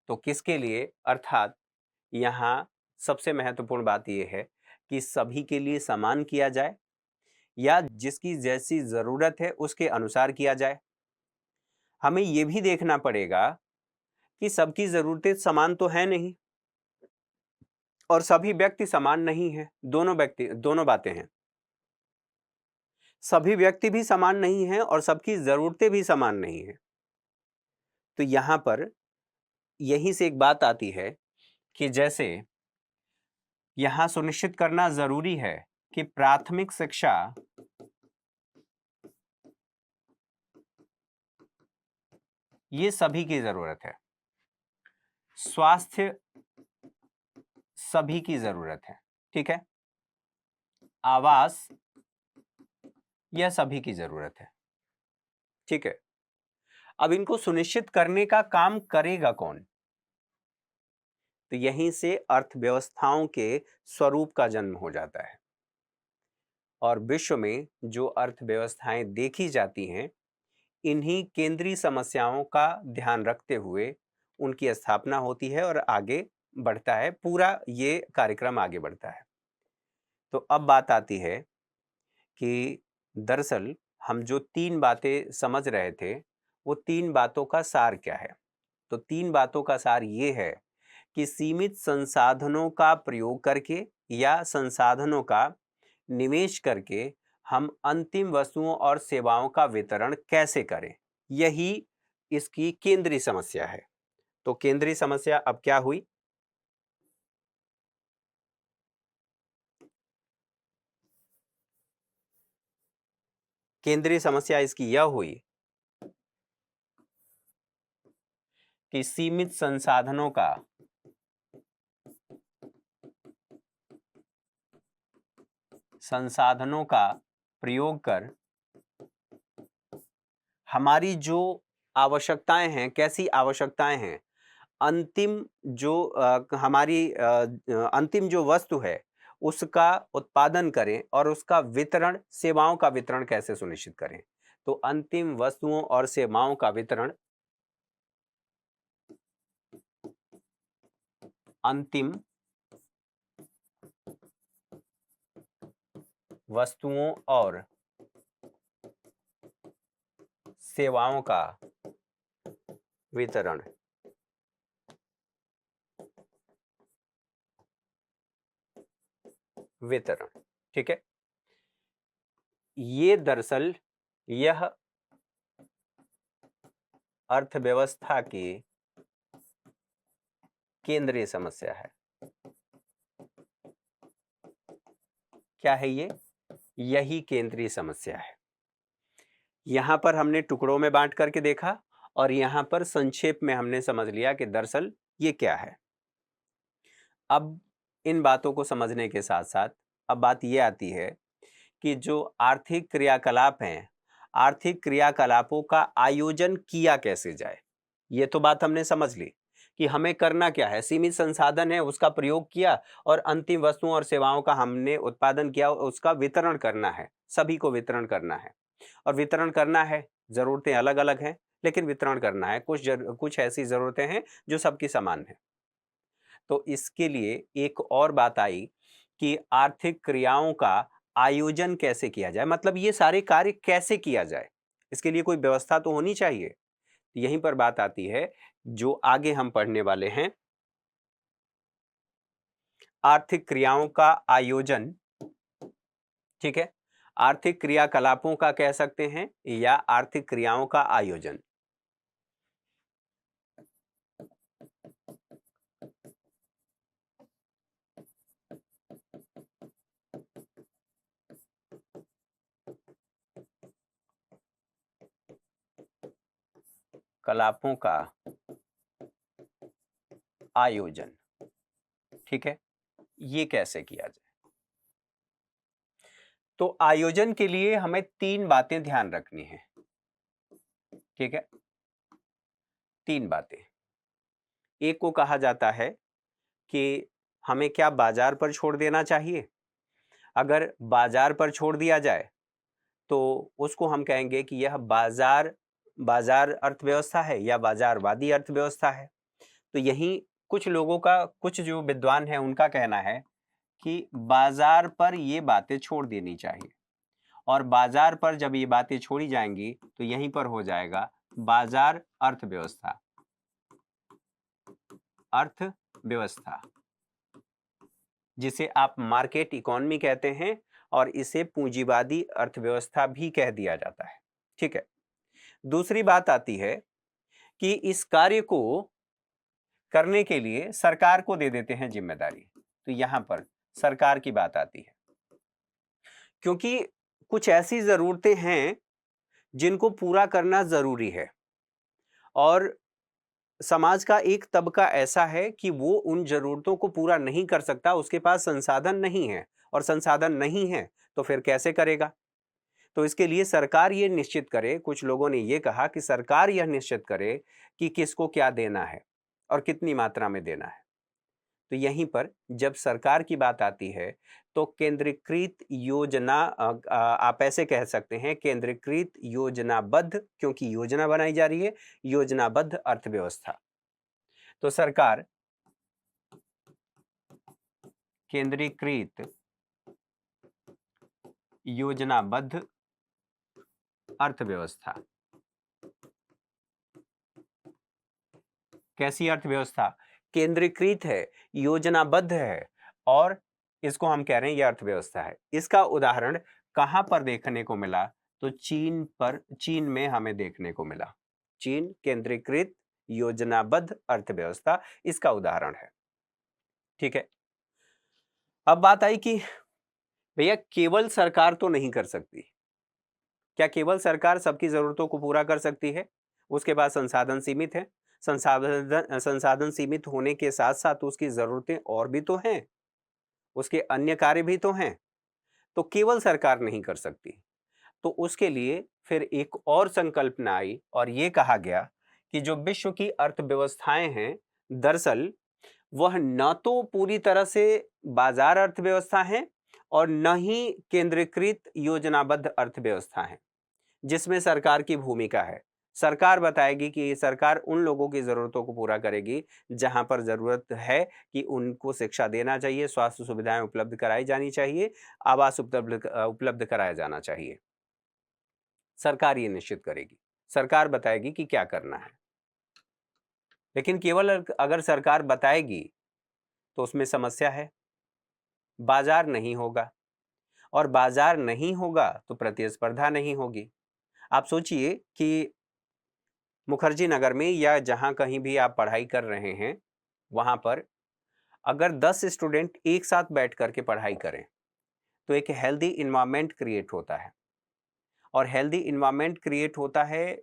[SPEAKER 1] तो किसके लिए, अर्थात यहां सबसे महत्वपूर्ण बात यह है कि सभी के लिए समान किया जाए या जिसकी जैसी जरूरत है उसके अनुसार किया जाए। हमें यह भी देखना पड़ेगा कि सबकी जरूरतें समान तो है नहीं और सभी व्यक्ति समान नहीं है। दोनों बातें हैं। सभी व्यक्ति भी समान नहीं है और सबकी जरूरतें भी समान नहीं है। तो यहां पर यहीं से एक बात आती है कि जैसे यहां सुनिश्चित करना जरूरी है कि प्राथमिक शिक्षा ये सभी की जरूरत है, स्वास्थ्य सभी की जरूरत है, ठीक है, आवास यह सभी की जरूरत है, ठीक है। अब इनको सुनिश्चित करने का काम करेगा कौन? तो यहीं से अर्थव्यवस्थाओं के स्वरूप का जन्म हो जाता है और विश्व में जो अर्थव्यवस्थाएं देखी जाती हैं, इन्हीं केंद्रीय समस्याओं का ध्यान रखते हुए उनकी स्थापना होती है और आगे बढ़ता है, पूरा ये कार्यक्रम आगे बढ़ता है। तो अब बात आती है कि दरअसल हम जो तीन बातें समझ रहे थे, वो तीन बातों का सार क्या है? तो तीन बातों का सार ये है कि सीमित संसाधनों का प्रयोग करके या संसाधनों का निवेश करके हम अंतिम वस्तुओं और सेवाओं का वितरण कैसे करें, यही इसकी केंद्रीय समस्या है। तो केंद्रीय समस्या अब क्या हुई? केंद्रीय समस्या इसकी यह हुई कि सीमित संसाधनों का प्रयोग कर हमारी जो आवश्यकताएं हैं, कैसी आवश्यकताएं हैं, अंतिम जो अंतिम जो वस्तु है उसका उत्पादन करें और उसका वितरण, सेवाओं का वितरण कैसे सुनिश्चित करें। तो अंतिम वस्तुओं और सेवाओं का वितरण, अंतिम वस्तुओं और सेवाओं का वितरण, ठीक है। ये दरअसल यह अर्थव्यवस्था की केंद्रीय समस्या है। क्या है ये? यही केंद्रीय समस्या है। यहां पर हमने टुकड़ों में बांट करके देखा और यहां पर संक्षेप में हमने समझ लिया कि दरअसल ये क्या है। अब इन बातों को समझने के साथ साथ अब बात ये आती है कि जो आर्थिक क्रियाकलाप हैं, आर्थिक क्रियाकलापों का आयोजन किया कैसे जाए। ये तो बात हमने समझ ली कि हमें करना क्या है, सीमित संसाधन है उसका प्रयोग किया और अंतिम वस्तुओं और सेवाओं का हमने उत्पादन किया, उसका वितरण करना है, सभी को वितरण करना है। और वितरण करना है, जरूरतें अलग अलग हैं लेकिन वितरण करना है, कुछ ऐसी जरूरतें हैं जो सबकी समान है। तो इसके लिए एक और बात आई कि आर्थिक क्रियाओं का आयोजन कैसे किया जाए, मतलब ये सारे कार्य कैसे किया जाए, इसके लिए कोई व्यवस्था तो होनी चाहिए। यहीं पर बात आती है जो आगे हम पढ़ने वाले हैं, आर्थिक क्रियाओं का आयोजन, ठीक है। आर्थिक क्रियाकलापों का कह सकते हैं या आर्थिक क्रियाओं का आयोजन। कलापों का आयोजन। ठीक है, ये कैसे किया जाए? तो आयोजन के लिए हमें 3 बातें ध्यान रखनी है। ठीक है, 3 बातें। एक को कहा जाता है कि हमें क्या बाजार पर छोड़ देना चाहिए? अगर बाजार पर छोड़ दिया जाए तो उसको हम कहेंगे कि यह बाजार बाजार अर्थव्यवस्था है या बाजारवादी अर्थव्यवस्था है। तो यही कुछ लोगों का, कुछ जो विद्वान हैं उनका कहना है कि बाजार पर ये बातें छोड़ देनी चाहिए, और बाजार पर जब ये बातें छोड़ी जाएंगी तो यहीं पर हो जाएगा बाजार अर्थव्यवस्था। अर्थव्यवस्था जिसे आप मार्केट इकोनॉमी कहते हैं, और इसे पूंजीवादी अर्थव्यवस्था भी कह दिया जाता है। ठीक है, दूसरी बात आती है कि इस कार्य को करने के लिए सरकार को दे देते हैं जिम्मेदारी। तो यहां पर सरकार की बात आती है, क्योंकि कुछ ऐसी जरूरतें हैं जिनको पूरा करना जरूरी है, और समाज का एक तबका ऐसा है कि वो उन जरूरतों को पूरा नहीं कर सकता, उसके पास संसाधन नहीं है, और संसाधन नहीं है तो फिर कैसे करेगा? तो इसके लिए सरकार ये निश्चित करे, कुछ लोगों ने ये कहा कि सरकार यह निश्चित करे कि किसको क्या देना है और कितनी मात्रा में देना है। तो यहीं पर जब सरकार की बात आती है तो केंद्रीकृत योजना, आप ऐसे कह सकते हैं केंद्रीकृत योजनाबद्ध, क्योंकि योजना बनाई जा रही है, योजनाबद्ध अर्थव्यवस्था। तो सरकार केंद्रीकृत योजनाबद्ध अर्थव्यवस्था। कैसी अर्थव्यवस्था? केंद्रीकृत है, योजनाबद्ध है, और इसको हम कह रहे हैं यह अर्थव्यवस्था है। इसका उदाहरण कहां पर देखने को मिला? तो चीन में हमें देखने को मिला। चीन केंद्रीकृत योजनाबद्ध अर्थव्यवस्था इसका उदाहरण है। ठीक है, अब बात आई कि भैया केवल सरकार तो नहीं कर सकती। क्या केवल सरकार सबकी जरूरतों को पूरा कर सकती है? उसके पास संसाधन सीमित है। संसाधन सीमित होने के साथ साथ उसकी जरूरतें और भी तो हैं, उसके अन्य कार्य भी तो हैं। तो केवल सरकार नहीं कर सकती। तो उसके लिए फिर एक और संकल्पना आई, और ये कहा गया कि जो विश्व की अर्थव्यवस्थाएं हैं, दरअसल वह न तो पूरी तरह से बाजार अर्थव्यवस्था है और न ही केंद्रीकृत योजनाबद्ध अर्थव्यवस्था है जिसमें सरकार की भूमिका है। सरकार बताएगी कि सरकार उन लोगों की ज़रूरतों को पूरा करेगी जहां पर ज़रूरत है कि उनको शिक्षा देना चाहिए, स्वास्थ्य सुविधाएं उपलब्ध कराई जानी चाहिए, आवास उपलब्ध कराया जाना चाहिए। सरकार ये निश्चित करेगी, सरकार बताएगी कि क्या करना है। लेकिन केवल अगर सरकार बताएगी तो उसमें समस्या है, बाजार नहीं होगा, और बाजार नहीं होगा तो प्रतिस्पर्धा नहीं होगी। आप सोचिए कि मुखर्जी नगर में या जहां कहीं भी आप पढ़ाई कर रहे हैं, वहां पर अगर 10 स्टूडेंट एक साथ बैठ करके पढ़ाई करें तो एक हेल्दी इन्वायरमेंट क्रिएट होता है, और हेल्दी इन्वायरमेंट क्रिएट होता है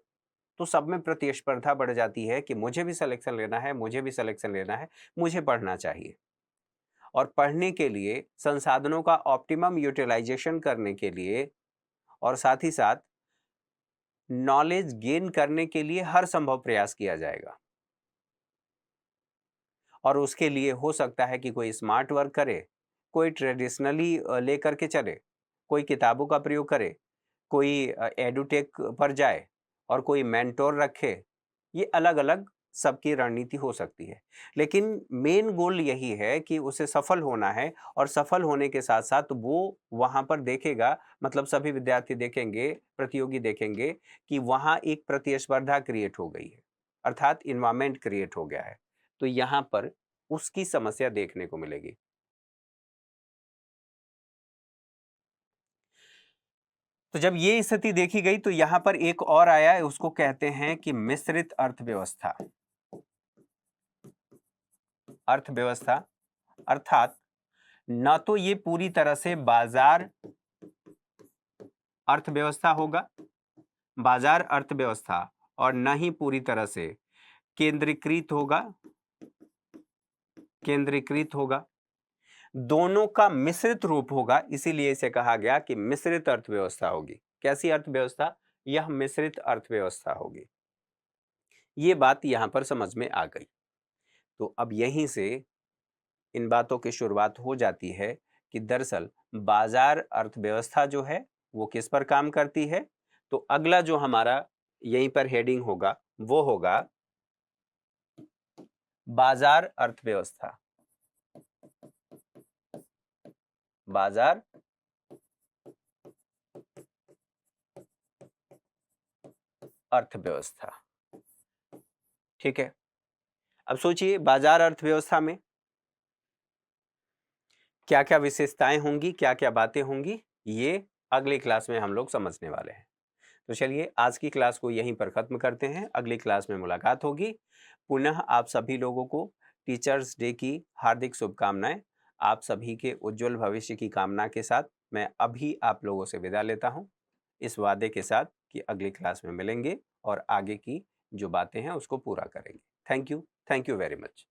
[SPEAKER 1] तो सब में प्रतिस्पर्धा बढ़ जाती है कि मुझे भी सिलेक्शन लेना है, मुझे भी सिलेक्शन लेना है, मुझे पढ़ना चाहिए। और पढ़ने के लिए संसाधनों का ऑप्टिमम यूटिलाइजेशन करने के लिए, और साथ ही साथ नॉलेज गेन करने के लिए हर संभव प्रयास किया जाएगा। और उसके लिए हो सकता है कि कोई स्मार्ट वर्क करे, कोई ट्रेडिशनली लेकर के चले, कोई किताबों का प्रयोग करे, कोई एडुटेक पर जाए, और कोई मेंटोर रखे। ये अलग अलग सबकी रणनीति हो सकती है, लेकिन मेन गोल यही है कि उसे सफल होना है, और सफल होने के साथ साथ वो वहां पर देखेगा, मतलब सभी विद्यार्थी देखेंगे, प्रतियोगी देखेंगे कि वहां एक प्रतिस्पर्धा क्रिएट हो गई है, अर्थात इन्वायरमेंट क्रिएट हो गया है। तो यहाँ पर उसकी समस्या देखने को मिलेगी। तो जब ये स्थिति देखी गई तो यहां पर एक और आया है, उसको कहते हैं कि मिश्रित अर्थव्यवस्था। अर्थव्यवस्था अर्थात न तो ये पूरी तरह से बाजार अर्थव्यवस्था होगा, बाजार अर्थव्यवस्था, और न ही पूरी तरह से केंद्रीकृत होगा, केंद्रीकृत होगा। दोनों का मिश्रित रूप होगा, इसीलिए इसे कहा गया कि मिश्रित अर्थव्यवस्था होगी। कैसी अर्थव्यवस्था? यह मिश्रित अर्थव्यवस्था होगी। ये बात यहां पर समझ में आ गई। तो अब यहीं से इन बातों की शुरुआत हो जाती है कि दरअसल बाजार अर्थव्यवस्था जो है वो किस पर काम करती है। तो अगला जो हमारा यहीं पर हेडिंग होगा वो होगा बाजार अर्थव्यवस्था। बाजार अर्थव्यवस्था, ठीक है। अब सोचिए बाजार अर्थव्यवस्था में क्या क्या विशेषताएं होंगी, क्या क्या बातें होंगी, ये अगली क्लास में हम लोग समझने वाले हैं। तो चलिए आज की क्लास को यहीं पर खत्म करते हैं, अगली क्लास में मुलाकात होगी। पुनः आप सभी लोगों को टीचर्स डे की हार्दिक शुभकामनाएं। आप सभी के उज्जवल भविष्य की कामना के साथ मैं अभी आप लोगों से विदा लेता हूं, इस वादे के साथ कि अगली क्लास में मिलेंगे और आगे की जो बातें हैं उसको पूरा करेंगे। Thank you very much.